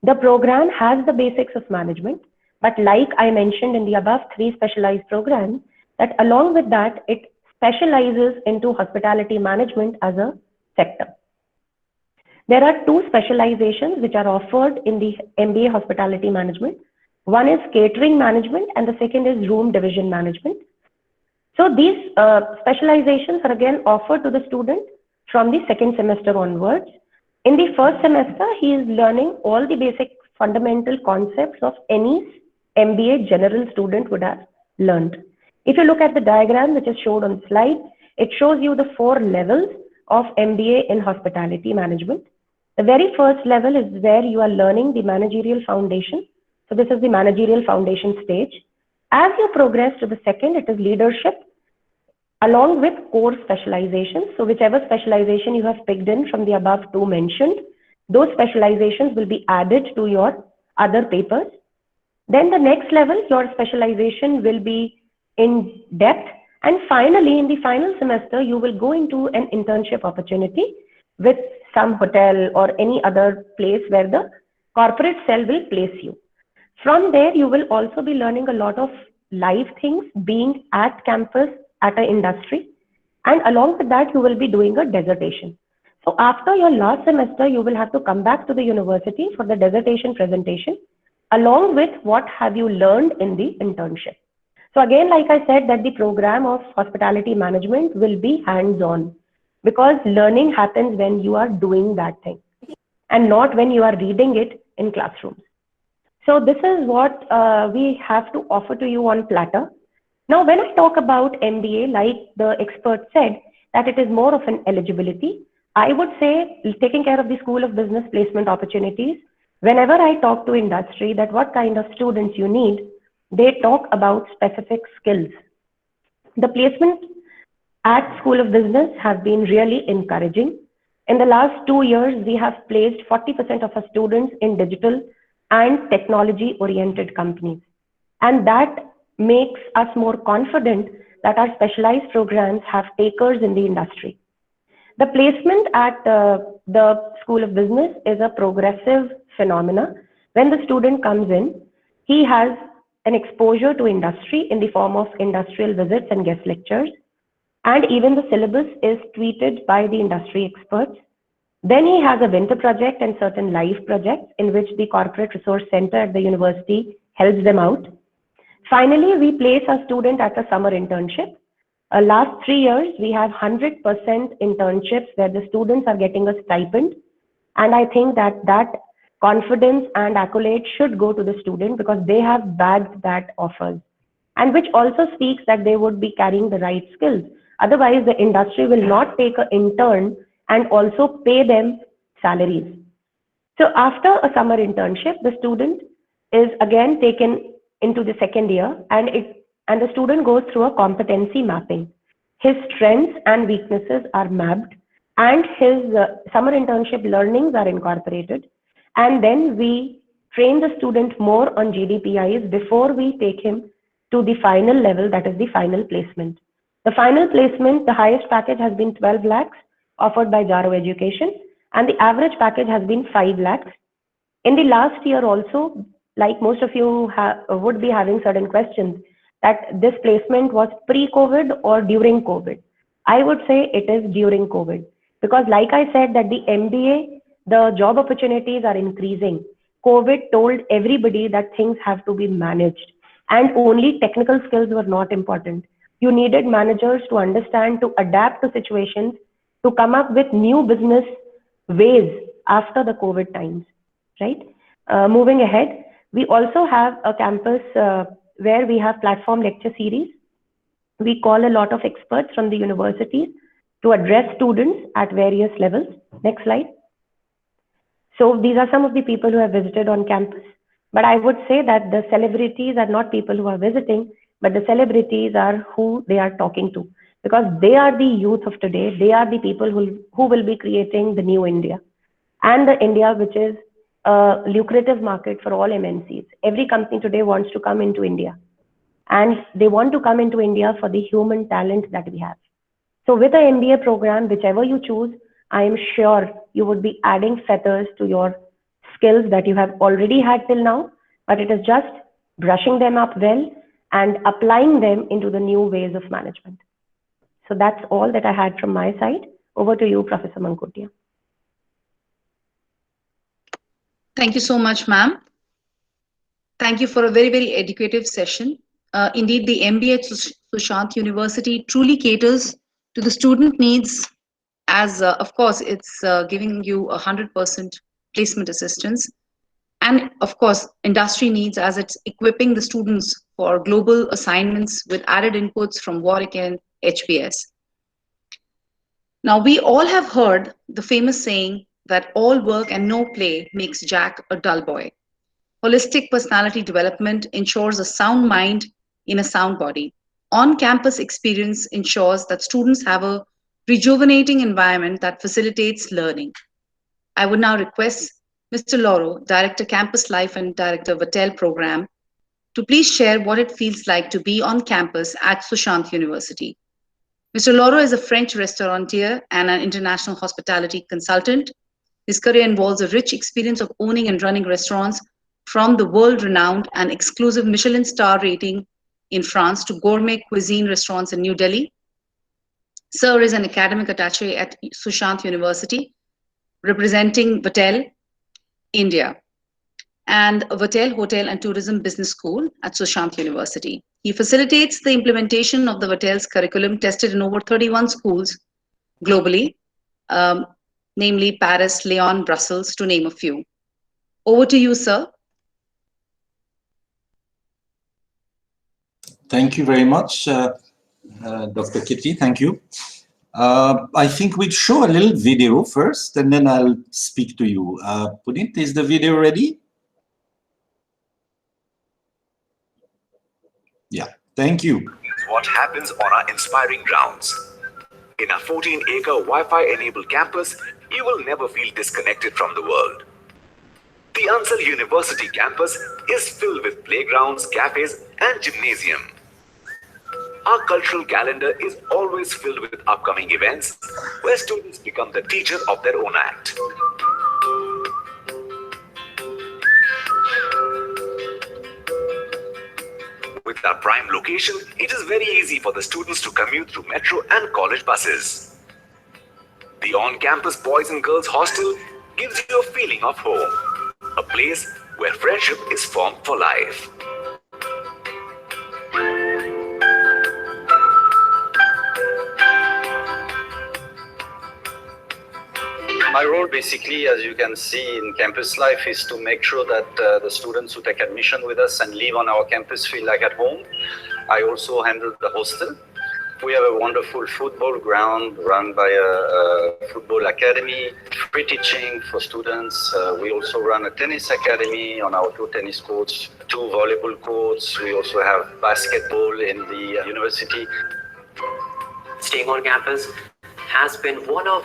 The program has the basics of management, but like I mentioned in the above 3 specialized programs, that along with that, it specializes into hospitality management as a sector. There are 2 specializations which are offered in the MBA Hospitality Management. One is catering management and the second is room division management. So these specializations are again offered to the student from the second semester onwards. In the first semester, he is learning all the basic fundamental concepts of any MBA general student would have learned. If you look at the diagram which is showed on the slide, it shows you the 4 levels of MBA in Hospitality Management. The very first level is where you are learning the managerial foundation. So this is the managerial foundation stage. As you progress to the second, it is leadership along with core specializations. So whichever specialization you have picked in from the above 2 mentioned, those specializations will be added to your other papers. Then the next level, your specialization will be in depth. And finally, in the final semester, you will go into an internship opportunity with some hotel or any other place where the corporate cell will place you. From there, you will also be learning a lot of live things, being at campus, at an industry. And along with that, you will be doing a dissertation. So after your last semester, you will have to come back to the university for the dissertation presentation, along with what have you learned in the internship. So again, like I said, that the program of hospitality management will be hands-on, because learning happens when you are doing that thing and not when you are reading it in classrooms. So this is what we have to offer to you on platter. Now, when I talk about MBA, like the expert said, that it is more of an eligibility, I would say taking care of the School of Business placement opportunities. Whenever I talk to industry that what kind of students you need, they talk about specific skills. The placement at School of Business have been really encouraging. In the last 2 years, we have placed 40% of our students in digital and technology-oriented companies. And that makes us more confident that our specialized programs have takers in the industry. The placement at the School of Business is a progressive phenomena. When the student comes in, he has an exposure to industry in the form of industrial visits and guest lectures. And even the syllabus is tweeted by the industry experts. Then he has a winter project and certain live projects in which the Corporate Resource Center at the university helps them out. Finally, we place a student at a summer internship. Last 3 years, we have 100% internships where the students are getting a stipend. And I think that confidence and accolade should go to the student because they have bagged that offers. And which also speaks that they would be carrying the right skills. Otherwise, the industry will not take an intern and also pay them salaries. So after a summer internship, the student is again taken into the second year and the student goes through a competency mapping. His strengths and weaknesses are mapped and his summer internship learnings are incorporated. And then we train the student more on GDPIs before we take him to the final level, that is the final placement. The final placement, the highest package has been 12 lakhs offered by Jaro Education, and the average package has been 5 lakhs. In the last year also, like most of you would be having certain questions, that this placement was pre-COVID or during COVID. I would say it is during COVID, because like I said that the MBA, the job opportunities are increasing. COVID told everybody that things have to be managed and only technical skills were not important. You needed managers to understand, to adapt to situations, to come up with new business ways after the COVID times, right? Moving ahead, we also have a campus where we have platform lecture series. We call a lot of experts from the universities to address students at various levels. Next slide. So these are some of the people who have visited on campus. But I would say that the celebrities are not people who are visiting, but the celebrities are who they are talking to, because they are the youth of today. They are the people who will be creating the new India, and the India which is a lucrative market for all MNCs. Every company today wants to come into India, and they want to come into India for the human talent that we have. So with an MBA program, whichever you choose, I am sure you would be adding feathers to your skills that you have already had till now, but it is just brushing them up well and applying them into the new ways of management. So that's all that I had from my side. Over to you, Professor Mankotia. Thank you so much, ma'am. Thank you for a very, very educative session. Indeed, the MBA at Sushant University truly caters to the student needs, as of course, it's giving you 100% placement assistance. And of course, industry needs as it's equipping the students for global assignments with added inputs from Warwick and HBS. Now, we all have heard the famous saying that all work and no play makes Jack a dull boy. Holistic personality development ensures a sound mind in a sound body. On-campus experience ensures that students have a rejuvenating environment that facilitates learning. I would now request Mr. Loro, Director Campus Life and Director Vatel Program, to please share what it feels like to be on campus at Sushant University. Mr. Loro is a French restaurateur and an international hospitality consultant. His career involves a rich experience of owning and running restaurants, from the world-renowned and exclusive Michelin star rating in France to gourmet cuisine restaurants in New Delhi. Sir is an academic attaché at Sushant University, representing Vatel, India, and Vatel Hotel and Tourism Business School at Sushant University. He facilitates the implementation of the Vatel's curriculum tested in over 31 schools globally, namely Paris, Lyon, Brussels, to name a few. Over to you, sir. Thank you very much, Dr. Kitty. Thank you. I think we'll show a little video first, and then I'll speak to you. Punit, is the video ready? Yeah, thank you. What happens on our inspiring grounds. In a 14-acre Wi-Fi-enabled campus, you will never feel disconnected from the world. The Ansal University campus is filled with playgrounds, cafes, and gymnasium. Our cultural calendar is always filled with upcoming events where students become the teacher of their own act. With our prime location, it is very easy for the students to commute through metro and college buses. The The on-campus boys and girls hostel gives you a feeling of home, a place where friendship is formed for life. My role basically, as you can see in campus life, is to make sure that the students who take admission with us and live on our campus feel like at home. I also handle the hostel. We have a wonderful football ground run by a football academy, free teaching for students. We also run a tennis academy on our 2 tennis courts, 2 volleyball courts. We also have basketball in the university. Staying on campus has been one of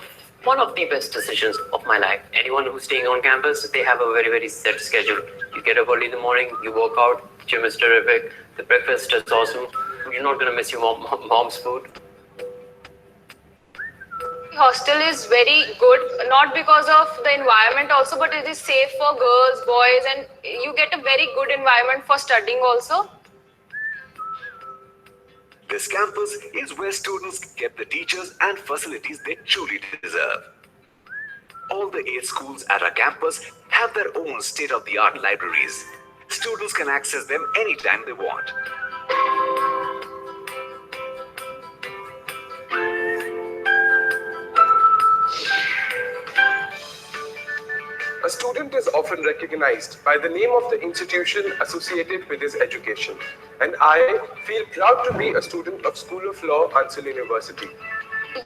the best decisions of my life. Anyone who's staying on campus, they have a very set schedule. You get up early in the morning, you work out, gym is terrific, the breakfast is awesome. You're not going to miss your mom's food. Hostel is very good, not because of the environment also, but it is safe for girls, boys, and you get a very good environment for studying also. This campus is where students get the teachers and facilities they truly deserve. All the 8 schools at our campus have their own state-of-the-art libraries. Students can access them anytime they want. A student is often recognized by the name of the institution associated with his education, and I feel proud to be a student of School of Law, Ansal University.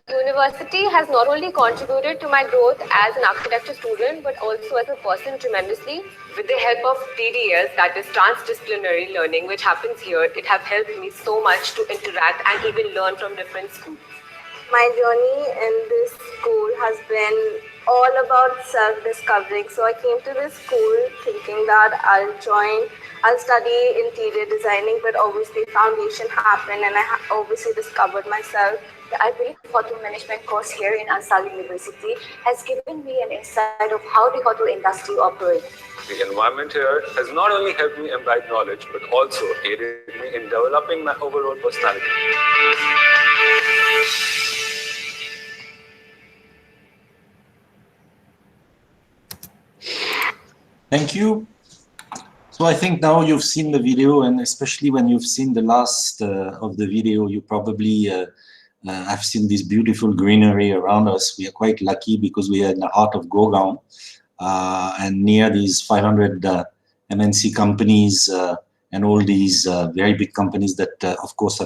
The university has not only contributed to my growth as an architecture student, but also as a person tremendously. With the help of TDS, that is transdisciplinary learning, which happens here, it has helped me so much to interact and even learn from different schools. My journey in this school has been all about self-discovery. So I came to this school thinking that I'll study interior designing, but obviously foundation happened and I obviously discovered myself. I believe the hotel management course here in Ansal University has given me an insight of how the hotel industry operates. The environment here has not only helped me imbibe knowledge, but also aided me in developing my overall personality. Thank you. So I think now you've seen the video, and especially when you've seen the last of the video, you probably have seen this beautiful greenery around us. We are quite lucky because we are in the heart of Gurgaon and near these 500 MNC companies and all these very big companies that, of course,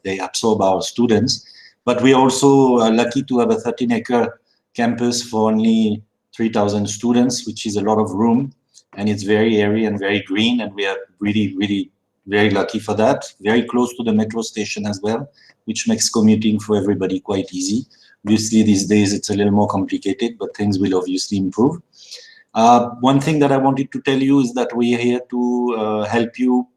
they absorb our students. But we are also lucky to have a 13-acre campus for only 3,000 students, which is a lot of room, and it's very airy and very green, and we are really very lucky for that. Very close to the metro station as well, which makes commuting for everybody quite easy. Obviously, these days it's a little more complicated, but things will obviously improve. One thing that I wanted to tell you is that we are here to help you,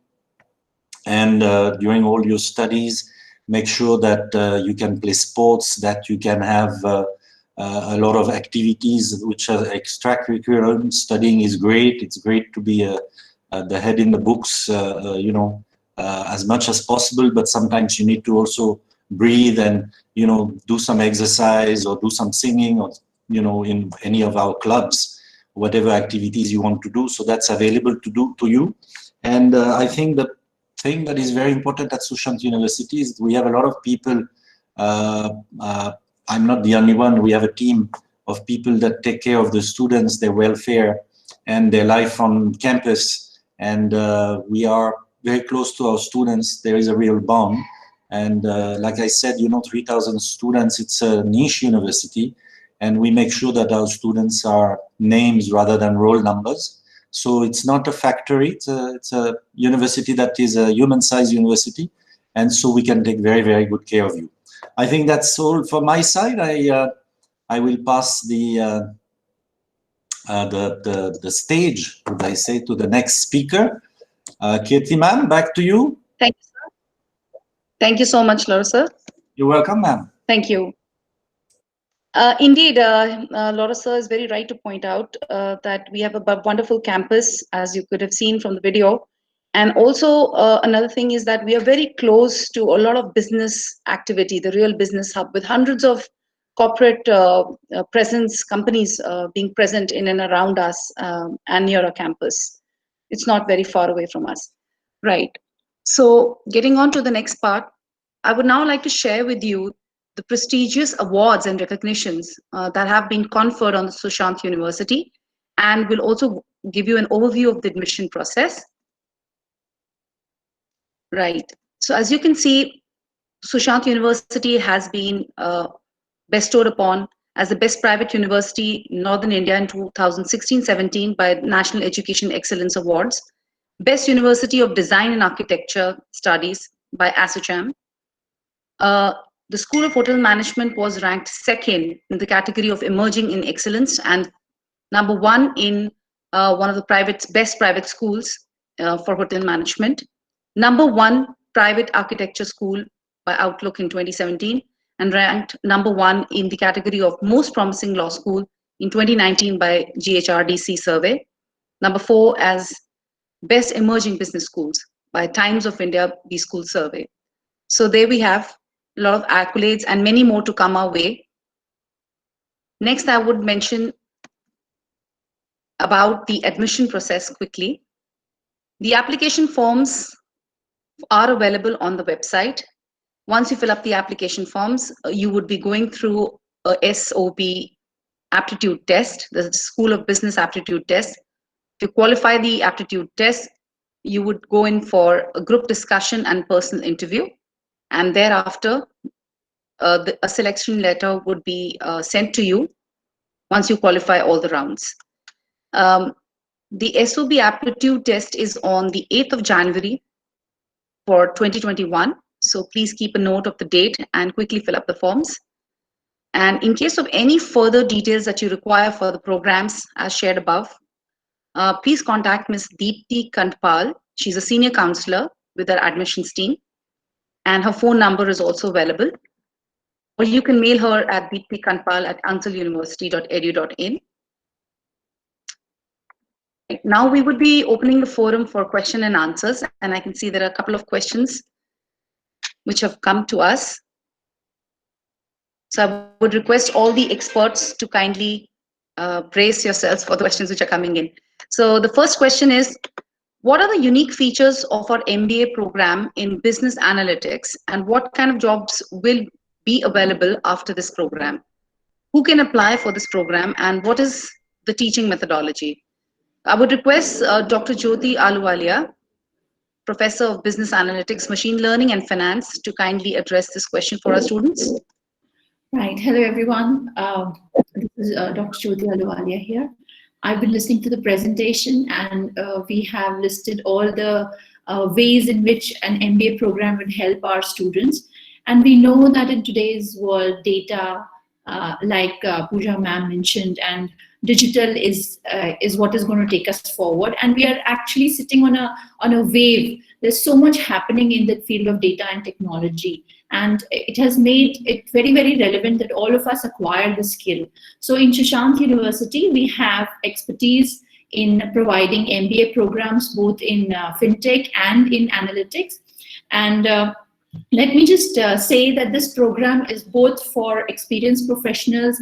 and during all your studies, make sure that you can play sports, that you can have a lot of activities which are extracurricular. Studying is great. It's great to be the head in the books, as much as possible, but sometimes you need to also breathe and, do some exercise or do some singing or, in any of our clubs, whatever activities you want to do. So that's available to you. And I think the thing that is very important at Sushant University is we have a lot of people. I'm not the only one. We have a team of people that take care of the students, their welfare, and their life on campus. And we are very close to our students. There is a real bond. And like I said, 3,000 students, it's a niche university. And we make sure that our students are names rather than roll numbers. So it's not a factory. It's a university that is a human-sized university. And so we can take very good care of you. I think that's all for my side. I will pass the stage, would I say, to the next speaker. Kirti ma'am, back to you. Thank you, sir. Thank you so much, Laura sir. You're welcome, ma'am. Thank you. Indeed, Laura sir is very right to point out that we have a wonderful campus, as you could have seen from the video. And also another thing is that we are very close to a lot of business activity, the real business hub, with hundreds of corporate presence, companies being present in and around us and near our campus. It's not very far away from us. Right. So getting on to the next part, I would now like to share with you the prestigious awards and recognitions that have been conferred on the Sushant University, and will also give you an overview of the admission process. Right. So as you can see, Sushant University has been bestowed upon as the best private university in Northern India in 2016-17 by National Education Excellence Awards, Best University of Design and Architecture Studies by ASSOCHAM. The School of Hotel Management was ranked second in the category of Emerging in Excellence and number one in one of the best private schools for hotel management. Number one private architecture school by Outlook in 2017, and ranked number one in the category of most promising law school in 2019 by GHRDC survey. Number four as best emerging business schools by Times of India B-School survey. So there we have a lot of accolades and many more to come our way. Next, I would mention about the admission process quickly. The application forms are available on the website. Once you fill up the application forms, you would be going through a SOB aptitude test, the School of Business Aptitude Test. To qualify the aptitude test, you would go in for a group discussion and personal interview, and thereafter a selection letter would be sent to you once you qualify all the rounds. The SOB aptitude test is on the 8th of January for 2021. So please keep a note of the date and quickly fill up the forms. And in case of any further details that you require for the programs as shared above, please contact Ms. Deepti Kandpal. She's a senior counselor with our admissions team, and her phone number is also available. Or you can mail her at deeptikandpal@ansaluniversity.edu.in. Now we would be opening the forum for question and answers, and I can see there are a couple of questions which have come to us. So I would request all the experts to kindly brace yourselves for the questions which are coming in. So the first question is, what are the unique features of our MBA program in business analytics, and what kind of jobs will be available after this program? Who can apply for this program, and what is the teaching methodology? I would request Dr. Jyoti Ahluwalia, Professor of Business Analytics, Machine Learning and Finance, to kindly address this question for our students. Right. Hello, everyone. This is Dr. Jyoti Ahluwalia here. I've been listening to the presentation, and we have listed all the ways in which an MBA program would help our students. And we know that in today's world, data, like Pooja ma'am mentioned, and digital is what is going to take us forward. And we are actually sitting on a wave. There's so much happening in the field of data and technology, and it has made it very, very relevant that all of us acquire the skill. So in Sushant University, we have expertise in providing MBA programs both in fintech and in analytics. And let me just say that this program is both for experienced professionals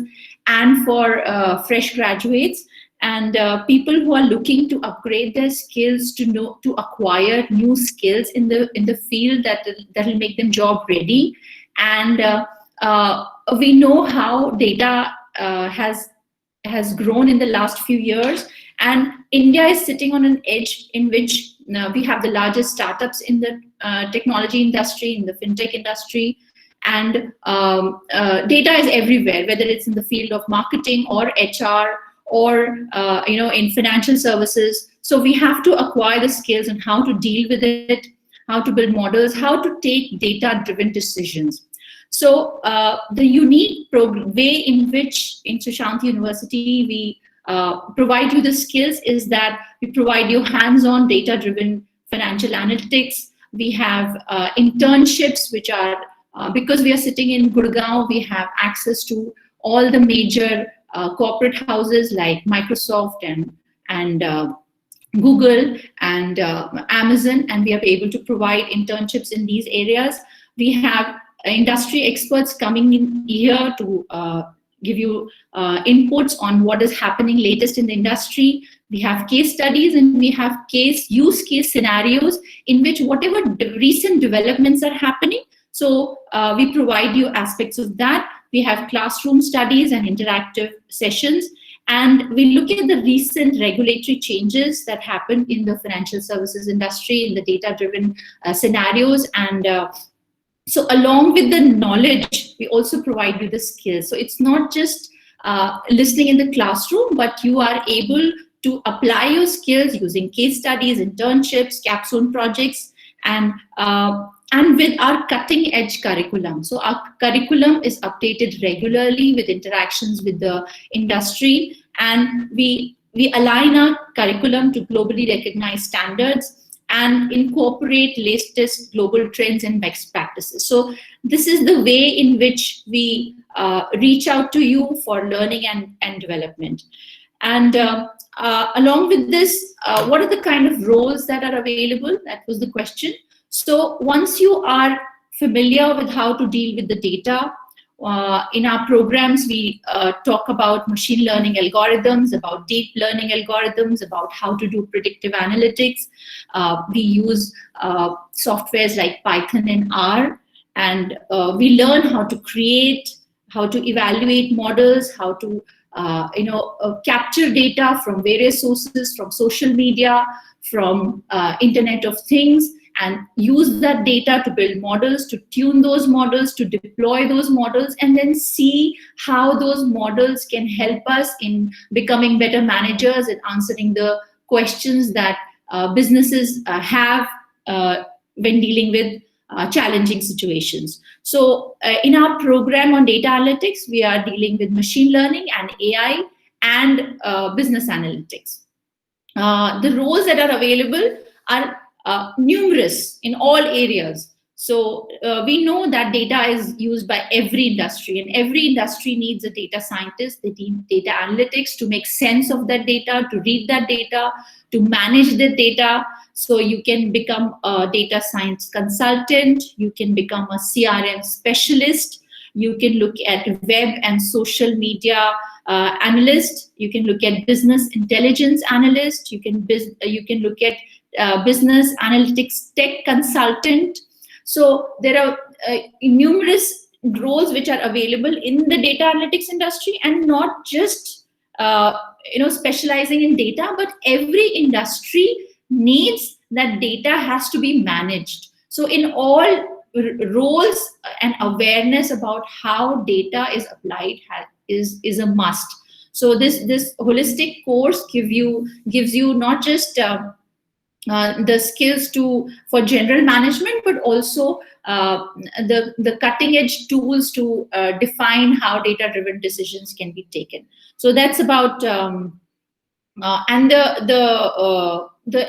and for fresh graduates, and people who are looking to upgrade their skills, to acquire new skills in the field that will make them job ready. And we know how data has grown in the last few years, and India is sitting on an edge in which we have the largest startups in the technology industry, in the fintech industry, and data is everywhere, whether it's in the field of marketing or HR or in financial services. So we have to acquire the skills on how to deal with it, how to build models, how to take data-driven decisions. So the unique way in which in Sushant University we provide you the skills is that we provide you hands-on data-driven financial analytics. We have internships, which are, because we are sitting in Gurgaon, we have access to all the major corporate houses like Microsoft and Google and Amazon, and we are able to provide internships in these areas. We have industry experts coming in here to give you inputs on what is happening latest in the industry. We have case studies and we have use case scenarios in which whatever recent developments are happening. So we provide you aspects of that. We have classroom studies and interactive sessions. And we look at the recent regulatory changes that happened in the financial services industry, in the data-driven scenarios. And so along with the knowledge, we also provide you the skills. So it's not just listening in the classroom, but you are able to apply your skills using case studies, internships, capstone projects, and with our cutting edge curriculum. So our curriculum is updated regularly with interactions with the industry, and we align our curriculum to globally recognized standards and incorporate latest global trends and best practices. So this is the way in which we reach out to you for learning and development. And along with this, what are the kind of roles that are available? That was the question. So once you are familiar with how to deal with the data, in our programs, we talk about machine learning algorithms, about deep learning algorithms, about how to do predictive analytics. We use softwares like Python and R, and we learn how to create, how to evaluate models, how to capture data from various sources, from social media, from Internet of Things, and use that data to build models, to tune those models, to deploy those models, and then see how those models can help us in becoming better managers and answering the questions that businesses have when dealing with challenging situations. So in our program on data analytics, we are dealing with machine learning and AI and business analytics. The roles that are available are numerous in all areas. So we know that data is used by every industry, and every industry needs a data scientist. They need data analytics to make sense of that data, to read that data, to manage the data. So you can become a data science consultant, you can become a CRM specialist, you can look at web and social media analyst, you can look at business intelligence analyst, you can look at business analytics tech consultant. So there are numerous roles which are available in the data analytics industry, and not just specializing in data, but every industry needs that data has to be managed. So in all roles, and awareness about how data is applied is a must. So this holistic course gives you not just the skills for general management, but also the cutting edge tools to define how data driven decisions can be taken. So that's about and the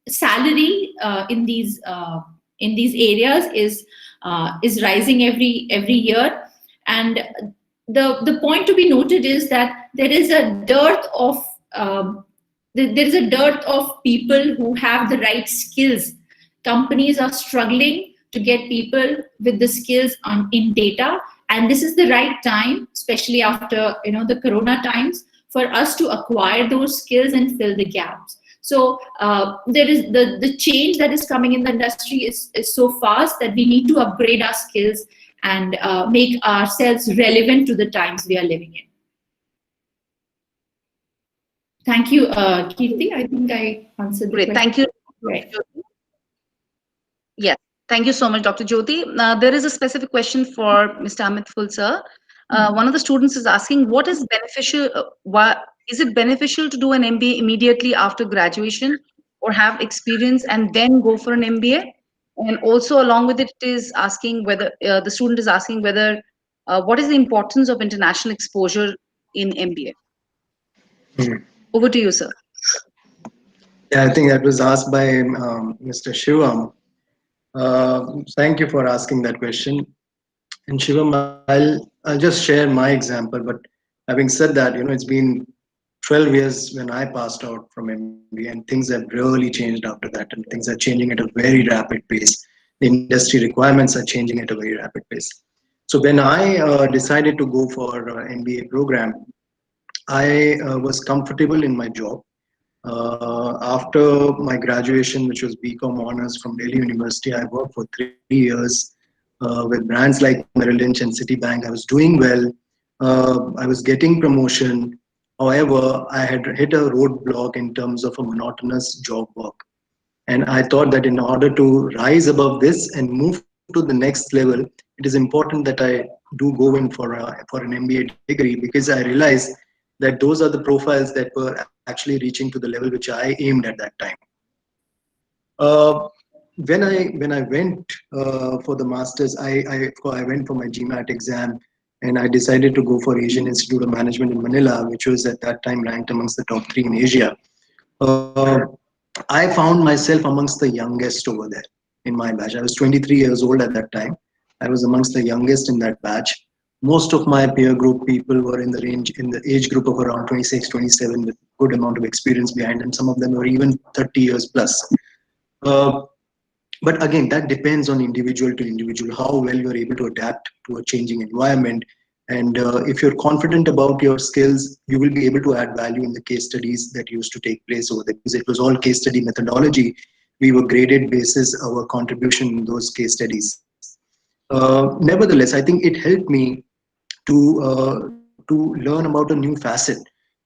salary in these areas is rising every year. And the point to be noted is that there is a dearth of people who have the right skills. Companies are struggling to get people with the skills in data, and this is the right time, especially after the corona times, for us to acquire those skills and fill the gaps. So there is the change that is coming in the industry is so fast that we need to upgrade our skills and make ourselves relevant to the times we are living in. Thank you, Kirti. I think I answered the question. Thank you. Right. Yes, thank you so much, Dr. Jyoti. There is a specific question for Mr. Amit Phul, sir. One of the students is asking, what is beneficial? Is it beneficial to do an MBA immediately after graduation, or have experience and then go for an MBA? And also along with it is asking whether the student is asking whether what is the importance of international exposure in MBA? Over to you, sir. Yeah, I think that was asked by Mr. Shivam. Thank you for asking that question. And Shivam, I'll just share my example. But having said that, it's been 12 years when I passed out from MBA, and things have really changed after that, and things are changing at a very rapid pace. the industry requirements are changing at a very rapid pace. So when I decided to go for MBA program, I was comfortable in my job. After my graduation, which was BCom honors from Delhi University, I worked for 3 years with brands like Merrill Lynch and Citibank. I was doing well. I was getting promotion. However, I had hit a roadblock in terms of a monotonous job work. And I thought that in order to rise above this and move to the next level, it is important that I do go in for an MBA degree, because I realized that those are the profiles that were actually reaching to the level which I aimed at that time. When I went for the masters, I went for my GMAT exam, and I decided to go for Asian Institute of Management in Manila, which was at that time ranked amongst the top 3 in Asia. I found myself amongst the youngest over there in my batch. I was 23 years old at that time. I was amongst the youngest in that batch. Most of my peer group people were in the age group of around 26, 27 with good amount of experience behind them. Some of them were even 30 years plus. But again, that depends on individual to individual, how well you're able to adapt to a changing environment. And if you're confident about your skills, you will be able to add value in the case studies that used to take place over there, because it was all case study methodology. We were graded basis our contribution in those case studies. Nevertheless, I think it helped me to learn about a new facet.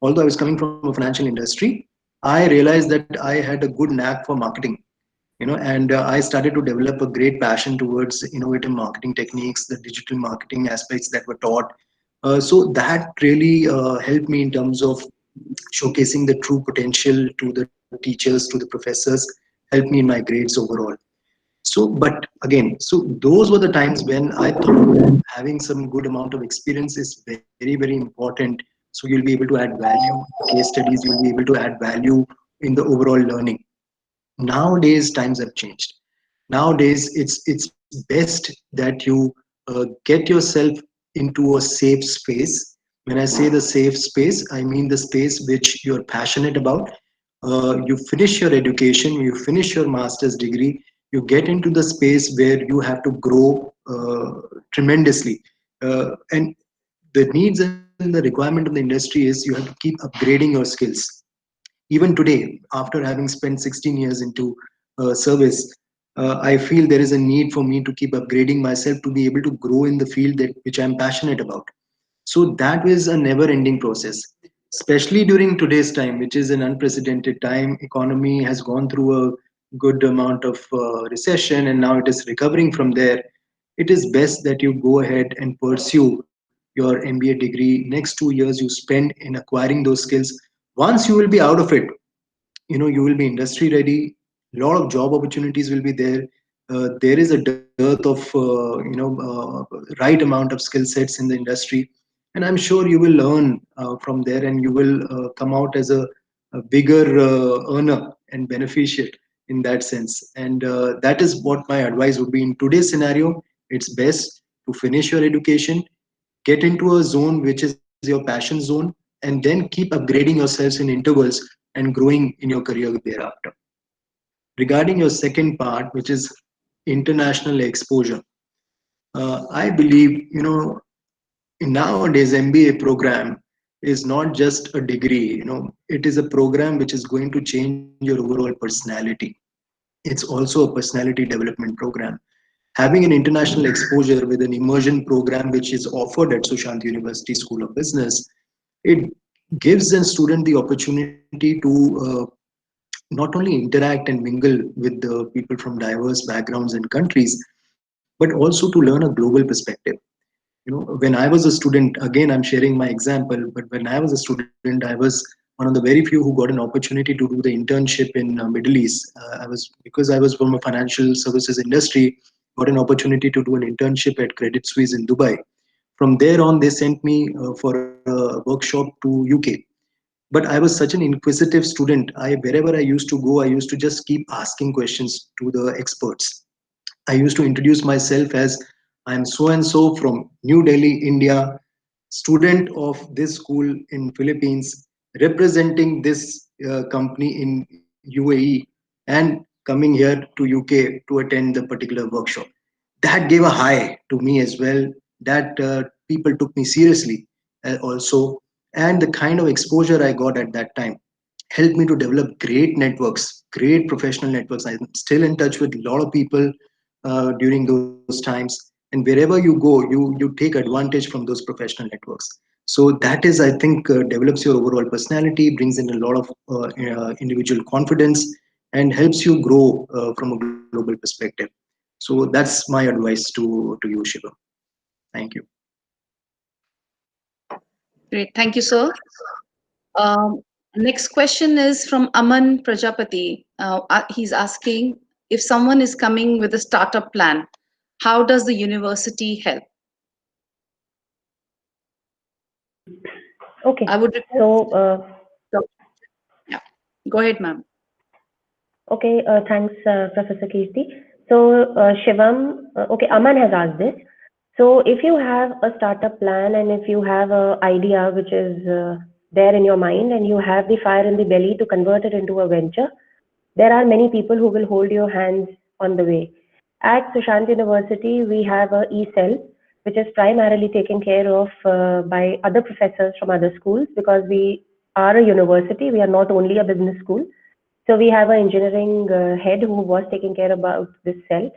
Although I was coming from a financial industry, I realized that I had a good knack for marketing. And I started to develop a great passion towards innovative marketing techniques, the digital marketing aspects that were taught. So that really helped me in terms of showcasing the true potential to the teachers, to the professors, helped me in my grades overall. So, but again, so those were the times when I thought having some good amount of experience is very, very important. So you'll be able to add value, case studies, you'll be able to add value in the overall learning. Nowadays, times have changed. Nowadays, it's best that you get yourself into a safe space. When I say the safe space, I mean the space which you're passionate about. You finish your education, you finish your master's degree, you get into the space where you have to grow tremendously. And the needs and the requirement of the industry is you have to keep upgrading your skills. Even today, after having spent 16 years into service, I feel there is a need for me to keep upgrading myself to be able to grow in the field which I'm passionate about. So that is a never-ending process, especially during today's time, which is an unprecedented time. Economy has gone through a good amount of recession, and now it is recovering from there. It is best that you go ahead and pursue your MBA degree. Next 2 years you spend in acquiring those skills. Once you will be out of it, you will be industry ready. A lot of job opportunities will be there. There is a dearth of right amount of skill sets in the industry, and I'm sure you will learn from there, and you will come out as a bigger earner and beneficiary in that sense. And that is what my advice would be in today's scenario. It's best to finish your education, get into a zone which is your passion zone, and then keep upgrading yourselves in intervals and growing in your career thereafter. Regarding your second part, which is international exposure, I believe, nowadays MBA program is not just a degree. It is a program which is going to change your overall personality. It's also a personality development program. Having an international exposure with an immersion program which is offered at Sushant University School of Business, it gives a student the opportunity to not only interact and mingle with the people from diverse backgrounds and countries, but also to learn a global perspective. When I was a student, again I'm sharing my example, but when I was a student, I was one of the very few who got an opportunity to do the internship in Middle East. Because I was from a financial services industry, got an opportunity to do an internship at Credit Suisse in Dubai. From there on, they sent me for a workshop to UK. But I was such an inquisitive student. Wherever I used to go, I used to just keep asking questions to the experts. I used to introduce myself as I'm so and so from New Delhi, India, student of this school in Philippines, representing this company in UAE, and coming here to UK to attend the particular workshop. That gave a high to me as well. That people took me seriously also, and the kind of exposure I got at that time helped me to develop great networks, great professional networks. I'm still in touch with a lot of people during those times, and wherever you go, you take advantage from those professional networks. So that is, I think, develops your overall personality, brings in a lot of individual confidence, and helps you grow from a global perspective. So that's my advice to you, Shiva. Thank you. Great. Thank you, sir. Next question is from Aman Prajapati. He's asking, if someone is coming with a startup plan, how does the university help? Okay. I would So, yeah, go ahead, ma'am. okay, thanks, Professor Kirti. So, Shivam, okay, Aman has asked this. So, if you have a startup plan and if you have an idea which is there in your mind and you have the fire in the belly to convert it into a venture, there are many people who will hold your hands on the way. At Sushant University, we have a e-cell, which is primarily taken care of by other professors from other schools, because we are a university, we are not only a business school. So we have an engineering head who was taking care about this cell.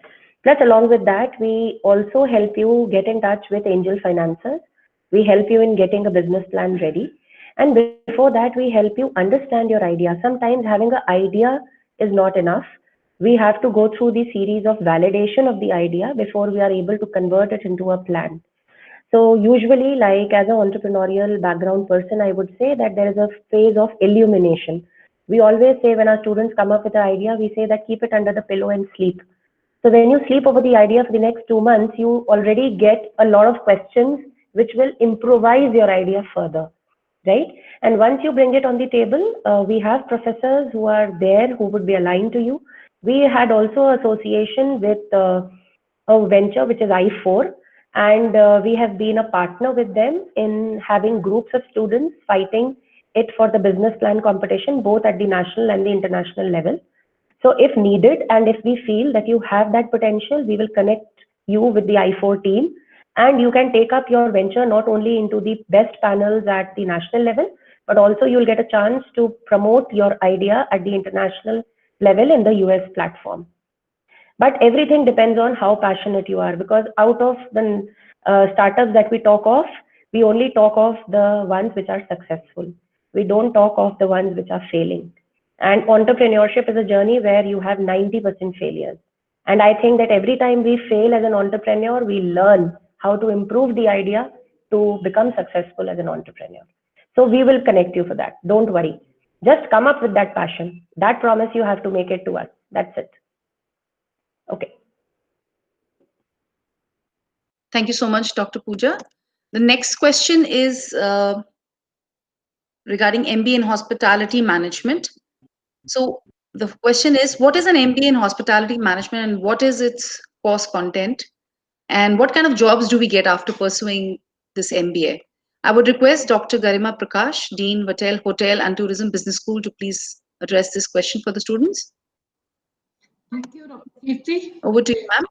Plus, along with that, we also help you get in touch with angel financiers. We help you in getting a business plan ready. And before that, we help you understand your idea. Sometimes having an idea is not enough. We have to go through the series of validation of the idea before we are able to convert it into a plan. So usually, like as an entrepreneurial background person, I would say that there is a phase of illumination. We always say when our students come up with an idea, we say that keep it under the pillow and sleep. So when you sleep over the idea for the next 2 months, you already get a lot of questions which will improvise your idea further, right? And once you bring it on the table, we have professors who are there who would be aligned to you. We had also association with a venture which is I4, and we have been a partner with them in having groups of students fighting it for the business plan competition, both at the national and the international level. So if needed, and if we feel that you have that potential, we will connect you with the I4 team, and you can take up your venture not only into the best panels at the national level, but also you'll get a chance to promote your idea at the international level in the US platform. But everything depends on how passionate you are, because out of the startups that we talk of, we only talk of the ones which are successful. We don't talk of the ones which are failing. And entrepreneurship is a journey where you have 90% failures. And I think that every time we fail as an entrepreneur, we learn how to improve the idea to become successful as an entrepreneur. So we will connect you for that. Don't worry. Just come up with that passion. That promise you have to make it to us. That's it. Okay. Thank you so much, Dr. Pooja. The next question is regarding MBA in Hospitality Management. So the question is, what is an MBA in Hospitality Management and what is its course content? And what kind of jobs do we get after pursuing this MBA? I would request Dr. Garima Prakash, Dean, Vatel Hotel and Tourism Business School, to please address this question for the students. Thank you, Dr. Kirti. Over to you, ma'am.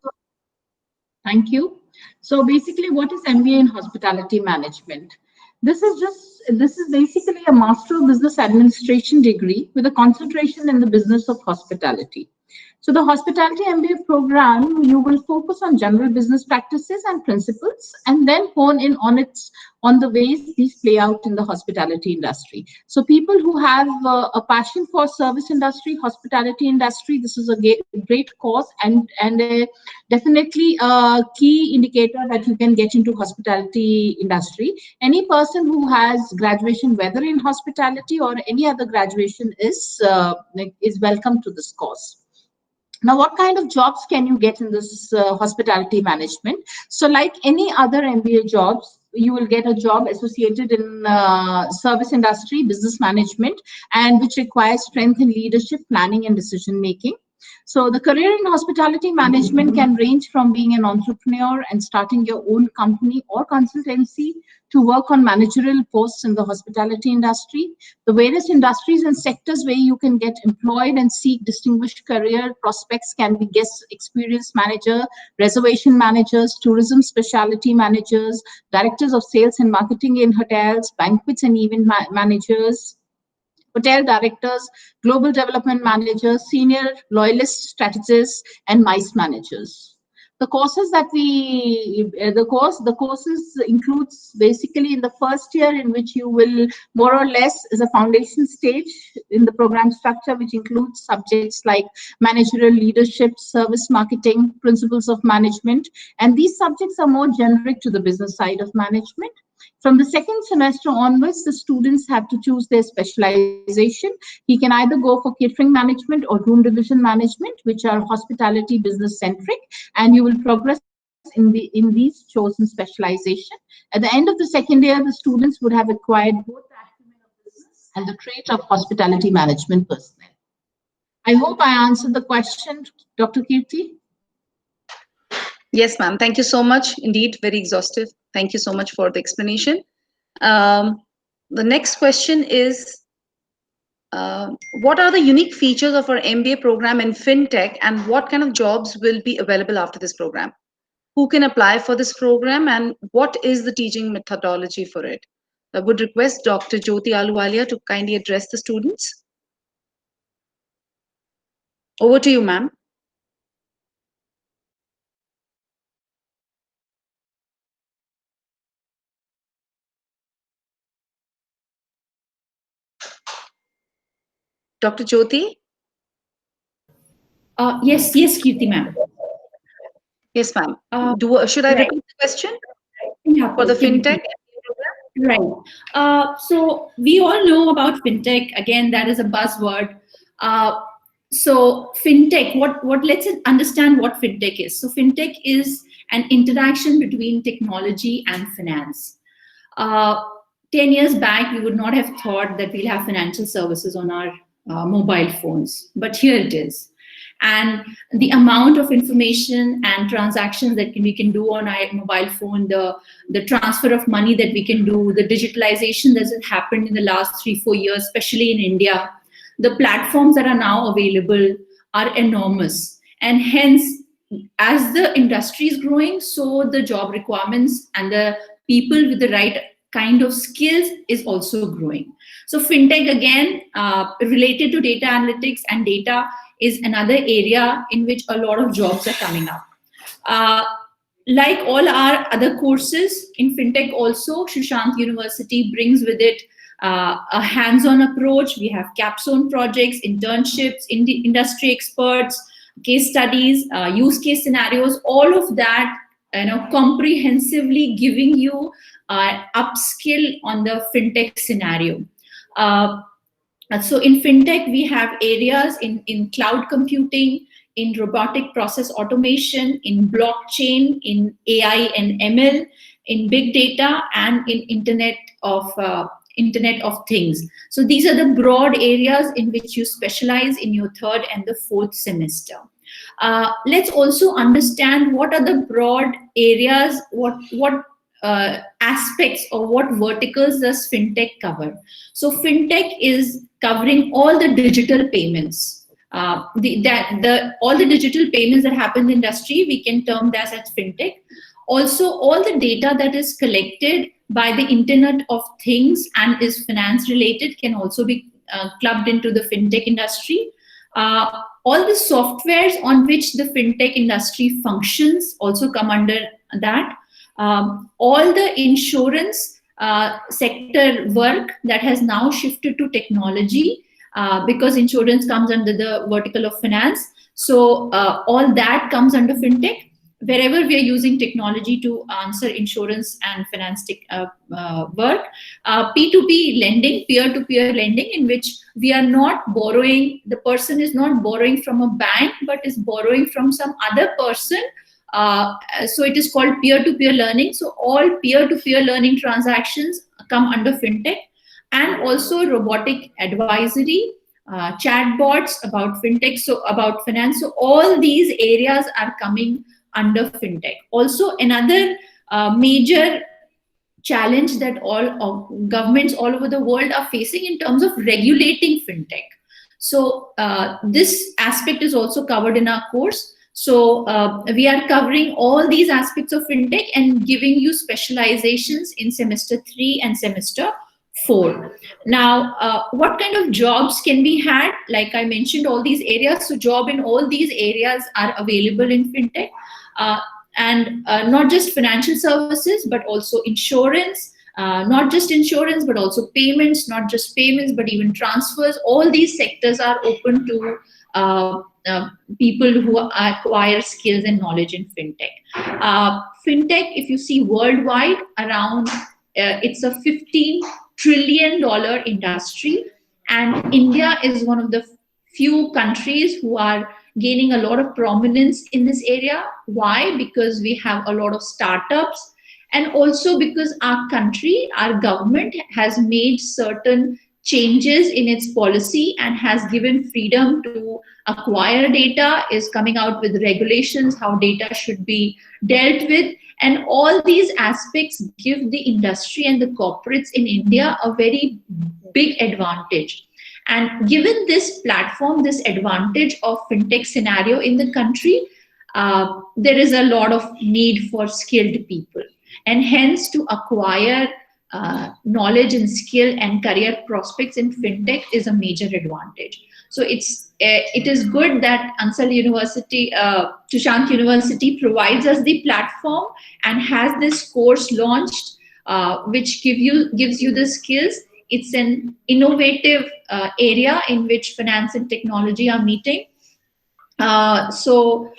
Thank you. So basically, what is MBA in Hospitality Management? This is basically a Master of Business Administration degree with a concentration in the business of hospitality. So the Hospitality MBA program, you will focus on general business practices and principles, and then hone in on the ways these play out in the hospitality industry. So people who have a passion for service industry, hospitality industry, this is a great course and definitely a key indicator that you can get into hospitality industry. Any person who has graduation, whether in hospitality or any other graduation, is welcome to this course. Now, what kind of jobs can you get in this hospitality management? So like any other MBA jobs, you will get a job associated in service industry, business management, and which requires strength in leadership, planning, and decision making. So the career in hospitality management can range from being an entrepreneur and starting your own company or consultancy to work on managerial posts in the hospitality industry. The various industries and sectors where you can get employed and seek distinguished career prospects can be guest experience manager, reservation managers, tourism specialty managers, directors of sales and marketing in hotels, banquets and event managers, hotel directors, global development managers, senior loyalist strategists, and MICE managers. The courses that the courses includes basically in the first year, in which you will more or less is a foundation stage in the program structure, which includes subjects like managerial leadership, service marketing, principles of management, and these subjects are more generic to the business side of management. From the second semester onwards, the students have to choose their specialization. He can either go for catering management or room division management, which are hospitality business centric, and you will progress in these chosen specialization. At the end of the second year, the students would have acquired both the acumen of business and the trait of hospitality management personnel. I hope I answered the question, Dr. Kirti. Yes, ma'am. Thank you so much. Indeed, very exhaustive. Thank you so much for the explanation. The next question is, what are the unique features of our MBA program in FinTech, and what kind of jobs will be available after this program? Who can apply for this program, and what is the teaching methodology for it? I would request Dr. Jyoti Ahluwalia to kindly address the students. Over to you, ma'am. Dr. Jyoti? Yes, Kirti, ma'am. Yes, ma'am. Should I repeat the question for the FinTech program? Right. So we all know about FinTech. Again, that is a buzzword. So FinTech, let's understand what FinTech is. So FinTech is an interaction between technology and finance. 10 years back, we would not have thought that we'll have financial services on our mobile phones, but here it is. And the amount of information and transactions that we can do on our mobile phone, the transfer of money that we can do, the digitalization that has happened in the last 3-4 years, especially in India, the platforms that are now available are enormous. And hence, as the industry is growing, so the job requirements and the people with the right kind of skills is also growing. So FinTech, again, related to data analytics and data, is another area in which a lot of jobs are coming up. Like all our other courses in FinTech also, Sushant University brings with it a hands-on approach. We have capstone projects, internships, industry experts, case studies, use case scenarios, all of that, comprehensively giving you upskill on the FinTech scenario. So in FinTech, we have areas in cloud computing, in robotic process automation, in blockchain, in AI and ML, in big data, and in Internet of Things. So these are the broad areas in which you specialize in your 3rd and the 4th semester. Let's also understand what are the broad areas, what aspects or what verticals does FinTech cover. So FinTech is covering all the digital payments. All the digital payments that happen in the industry, we can term that as FinTech. Also, all the data that is collected by the Internet of Things and is finance related can also be clubbed into the FinTech industry. All the softwares on which the FinTech industry functions also come under that. All the insurance sector work that has now shifted to technology because insurance comes under the vertical of finance. So all that comes under FinTech. Wherever we are using technology to answer insurance and finance work, P2P lending, peer-to-peer lending, in which we are not borrowing, the person is not borrowing from a bank, but is borrowing from some other person. So it is called peer-to-peer learning. So all peer-to-peer learning transactions come under FinTech, and also robotic advisory, chatbots, about fintech, so about finance. So all these areas are coming under fintech. Also, another major challenge that all governments all over the world are facing in terms of regulating fintech. So this aspect is also covered in our course. So we are covering all these aspects of fintech and giving you specializations in semester 3 and semester 4. Now, what kind of jobs can be had? Like I mentioned, all these areas. So job in all these areas are available in fintech. And not just financial services, but also insurance, not just insurance, but also payments, not just payments, but even transfers. All these sectors are open to people who acquire skills and knowledge in fintech. Fintech, if you see worldwide, around it's a $15 trillion industry, and India is one of the few countries who are gaining a lot of prominence in this area. Why? Because we have a lot of startups, and also because our country, our government has made certain changes in its policy and has given freedom to acquire data, is coming out with regulations, how data should be dealt with. And all these aspects give the industry and the corporates in India a very big advantage. And given this platform, this advantage of fintech scenario in the country, there is a lot of need for skilled people. And hence, to acquire knowledge and skill and career prospects in fintech is a major advantage. So it is good that Ansal University, Shashank University provides us the platform and has this course launched, which gives you the skills. It's an innovative area in which finance and technology are meeting. So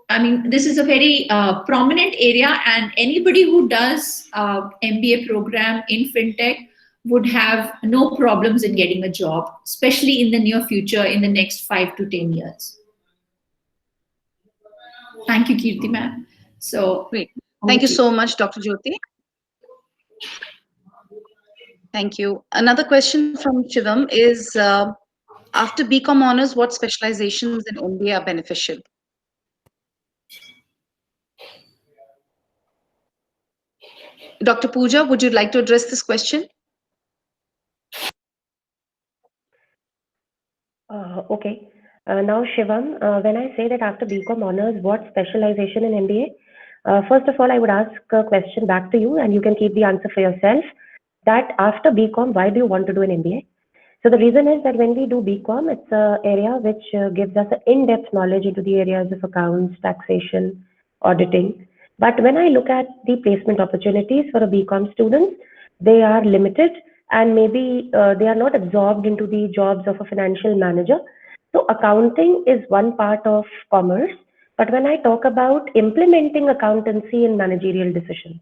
I mean, this is a very prominent area, and anybody who does MBA program in fintech would have no problems in getting a job, especially in the near future, in the next 5 to 10 years. Thank you, Kirti ma'am. So great. Thank you so much, Dr. Jyoti. Thank you. Another question from Shivam is, after BCom honors, what specializations in MBA are beneficial? Dr. Pooja, would you like to address this question? Okay. Now, Shivam, when I say that after BCom honors, what specialization in MBA? First of all, I would ask a question back to you, and you can keep the answer for yourself. That after BCom, why do you want to do an MBA? So the reason is that when we do BCom, it's an area which gives us an in-depth knowledge into the areas of accounts, taxation, auditing. But when I look at the placement opportunities for a BCom student, they are limited, and maybe they are not absorbed into the jobs of a financial manager. So accounting is one part of commerce. But when I talk about implementing accountancy in managerial decisions,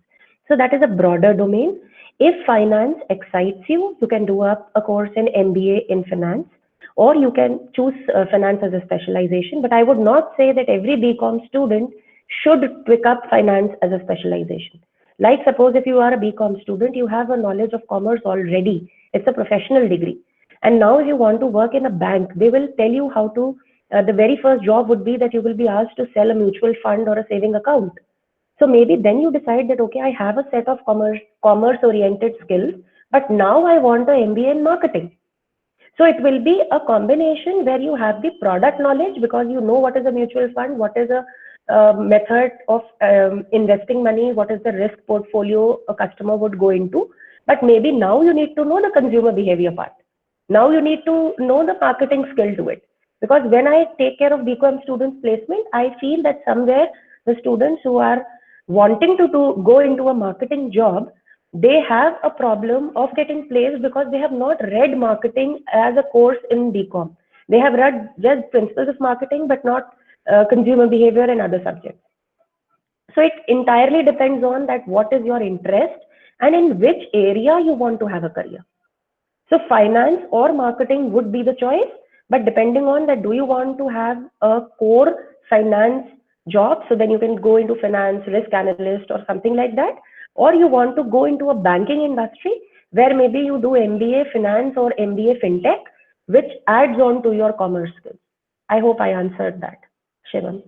so that is a broader domain. If finance excites you, you can do a course in MBA in finance, or you can choose finance as a specialization. But I would not say that every BCom student should pick up finance as a specialization. Like suppose if you are a BCom student, you have a knowledge of commerce already. It's a professional degree. And now if you want to work in a bank, they will tell you how to, the very first job would be that you will be asked to sell a mutual fund or a saving account. So maybe then you decide that, okay, I have a set of commerce-oriented skills, but now I want an MBA in marketing. So it will be a combination where you have the product knowledge because you know what is a mutual fund, what is a method of investing money, what is the risk portfolio a customer would go into. But maybe now you need to know the consumer behavior part. Now you need to know the marketing skill to it. Because when I take care of BCom students placement, I feel that somewhere the students who are wanting to go into a marketing job, they have a problem of getting placed because they have not read marketing as a course in BCom. They have read just principles of marketing, but not consumer behavior and other subjects. So it entirely depends on that what is your interest and in which area you want to have a career. So finance or marketing would be the choice, but depending on that, do you want to have a core finance job, so then you can go into finance, risk analyst or something like that, or you want to go into a banking industry where maybe you do MBA Finance or MBA FinTech, which adds on to your commerce skills. I hope I answered that, Shivam.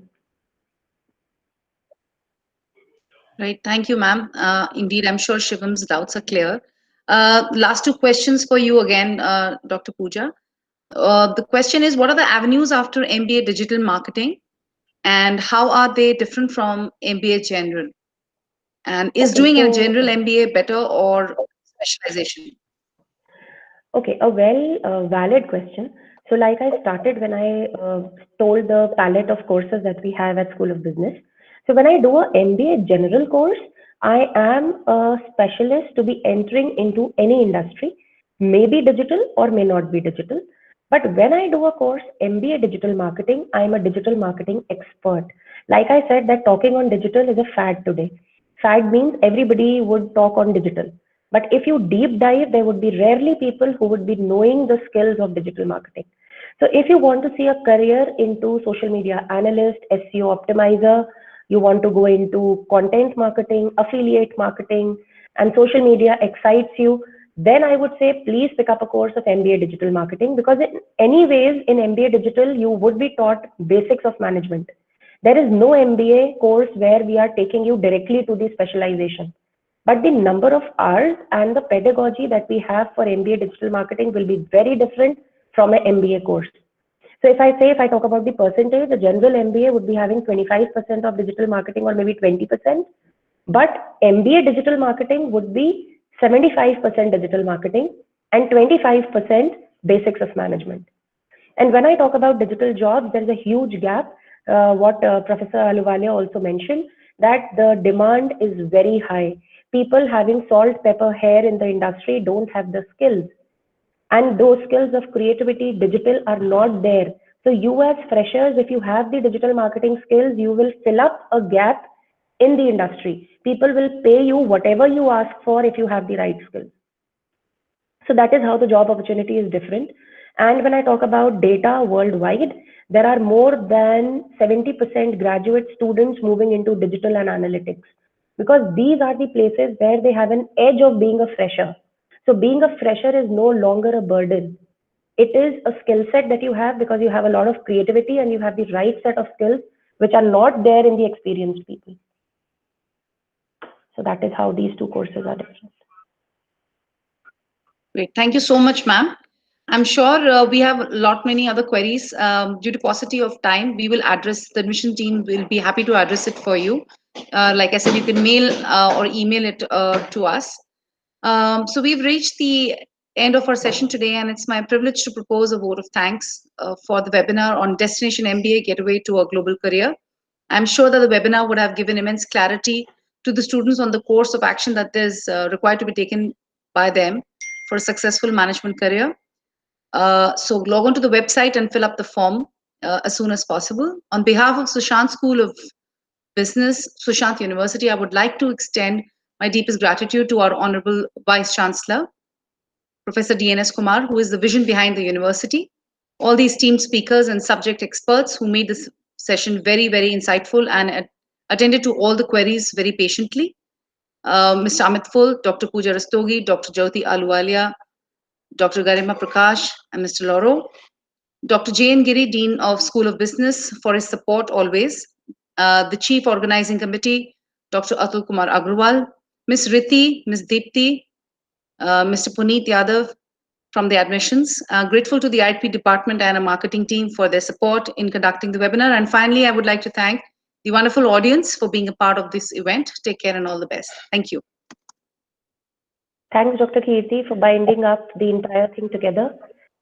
Right. Thank you, ma'am. Indeed, I'm sure Shivam's doubts are clear. Last two questions for you again, Dr. Pooja. The question is, what are the avenues after MBA Digital Marketing, and how are they different from MBA General? And is Okay, doing a so- general MBA better or specialization? Okay, a valid question. So like I started when I told the palette of courses that we have at School of Business. So when I do a MBA general course, I am a specialist to be entering into any industry, maybe digital or may not be digital. But when I do a course, MBA digital marketing, I'm a digital marketing expert. Like I said, that talking on digital is a fad today. Fad means everybody would talk on digital. But if you deep dive, there would be rarely people who would be knowing the skills of digital marketing. So if you want to see a career into social media analyst, SEO optimizer, you want to go into content marketing, affiliate marketing, and social media excites you, then I would say please pick up a course of MBA digital marketing, because anyways in MBA digital, you would be taught basics of management. There is no MBA course where we are taking you directly to the specialization. But the number of hours and the pedagogy that we have for MBA digital marketing will be very different from an MBA course. So if I talk about the percentage, the general MBA would be having 25% of digital marketing or maybe 20%. But MBA digital marketing would be 75% digital marketing and 25% basics of management. And when I talk about digital jobs, there's a huge gap. What Professor Ahluwalia also mentioned, that the demand is very high. People having salt, pepper, hair in the industry don't have the skills. And those skills of creativity, digital are not there. So you as freshers, if you have the digital marketing skills, you will fill up a gap in the industry. People will pay you whatever you ask for if you have the right skills. So that is how the job opportunity is different. And when I talk about data worldwide, there are more than 70% graduate students moving into digital and analytics, because these are the places where they have an edge of being a fresher. So being a fresher is no longer a burden. It is a skill set that you have because you have a lot of creativity and you have the right set of skills which are not there in the experienced people. So that is how these two courses are different. Great. Thank you so much, ma'am. I'm sure we have many other queries. Due to paucity of time, we will address, the admission team will be happy to address it for you. Like I said, you can mail or email it to us. So we've reached the end of our session today, and it's my privilege to propose a vote of thanks for the webinar on Destination MBA Gateway to a Global Career. I'm sure that the webinar would have given immense clarity to the students on the course of action that is required to be taken by them for a successful management career. So log on to the website and fill up the form as soon as possible. On behalf of Sushant School of Business, Sushant University, I would like to extend my deepest gratitude to our Honorable Vice Chancellor, Professor DNS Kumar, who is the vision behind the university, all the esteemed speakers and subject experts who made this session very, very insightful and attended to all the queries very patiently. Mr. Amit Phul, Dr. Pooja Rastogi, Dr. Jyoti Ahluwalia, Dr. Garima Prakash, and Mr. Loro. Dr. J.N. Giri, Dean of School of Business, for his support always. The Chief Organizing Committee, Dr. Atul Kumar Agrawal, Ms. Riti, Ms. Deepti, Mr. Puneet Yadav from the admissions. Grateful to the IP department and a marketing team for their support in conducting the webinar. And finally, I would like to thank the wonderful audience for being a part of this event. Take care and all the best. Thank you. Thanks, Dr. Kirti, for binding up the entire thing together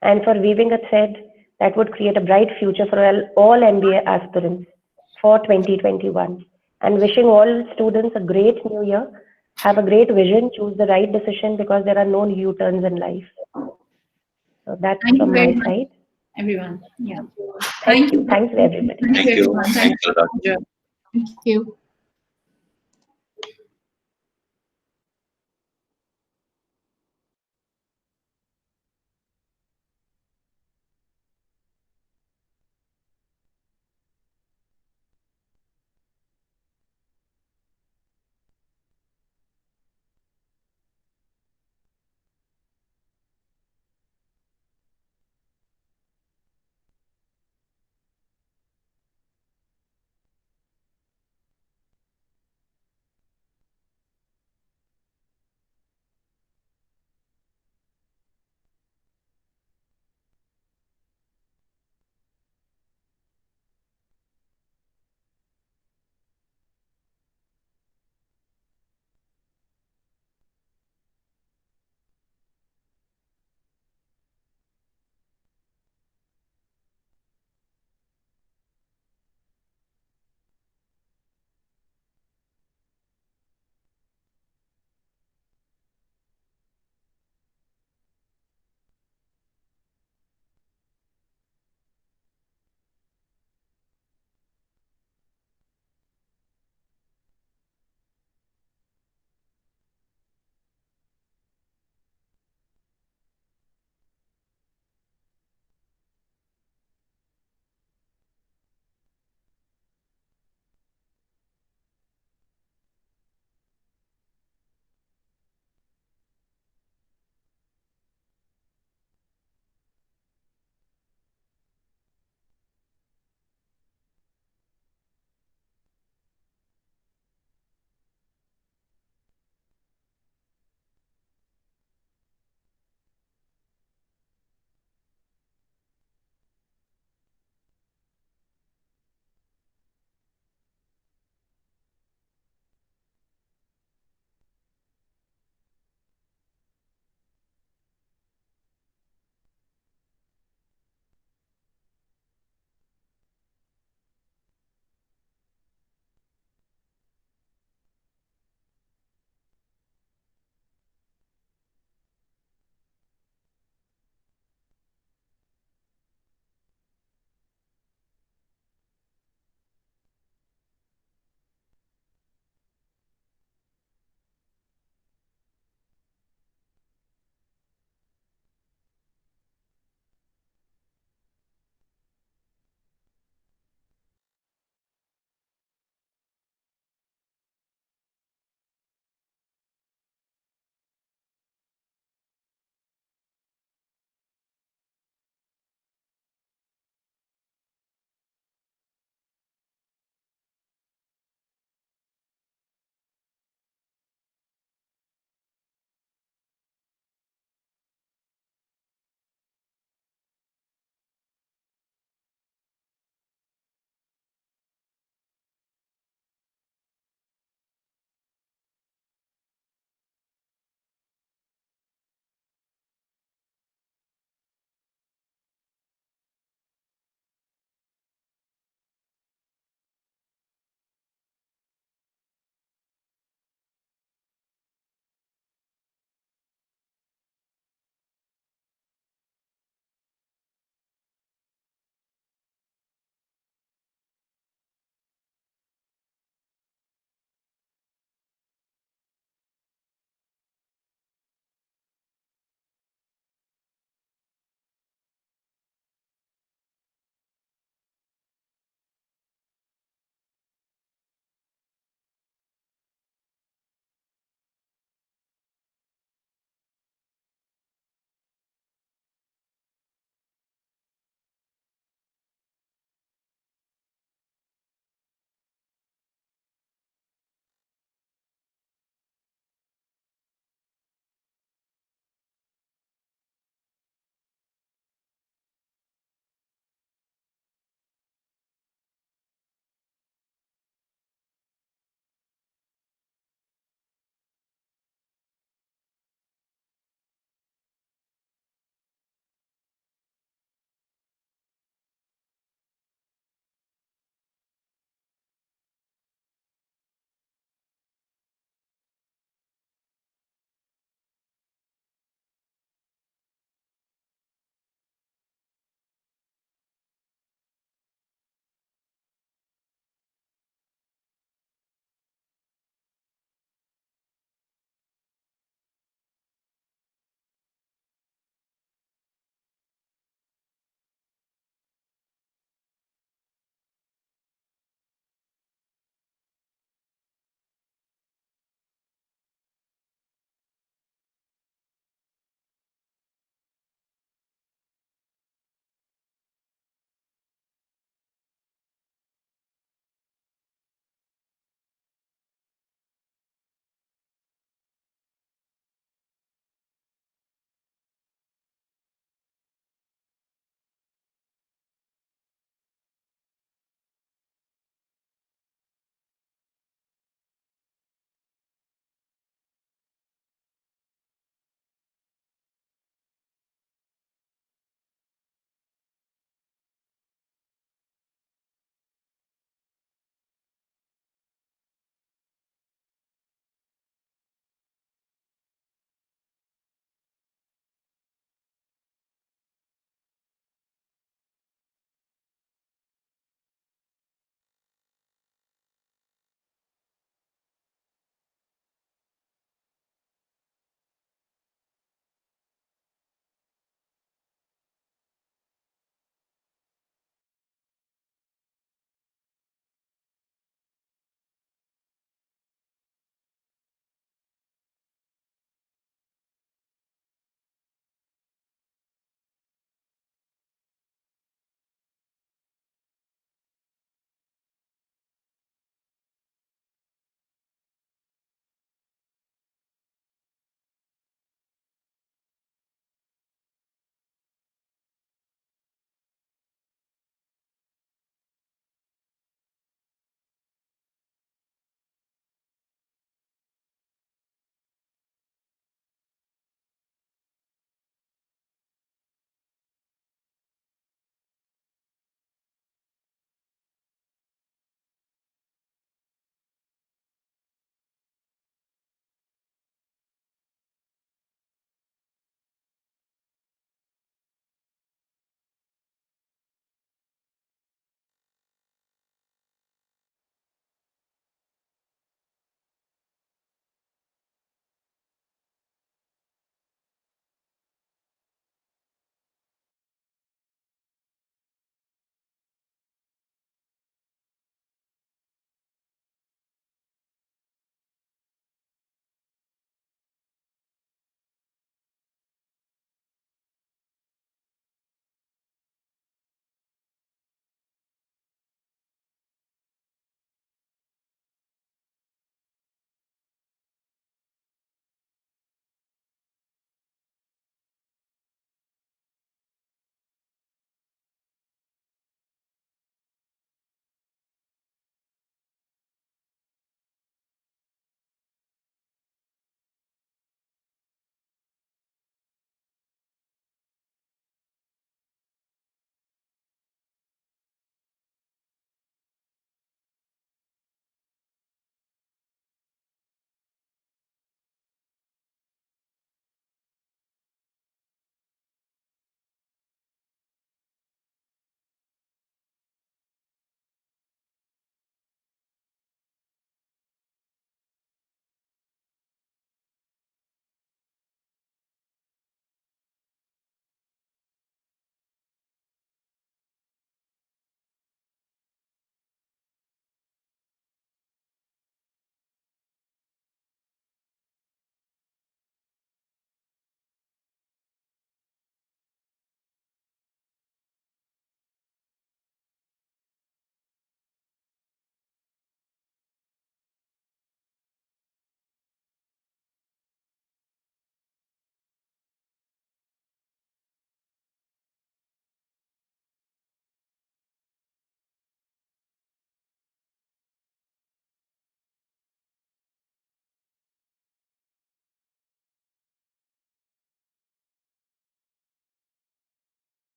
and for weaving a thread that would create a bright future for all MBA aspirants for 2021. And wishing all students a great new year. Have a great vision, choose the right decision, because there are no U-turns in life. So that's from my side. Everyone. Yeah. Thank you. Thanks, everybody. Thank you. Thank you. Thank you. Thank you.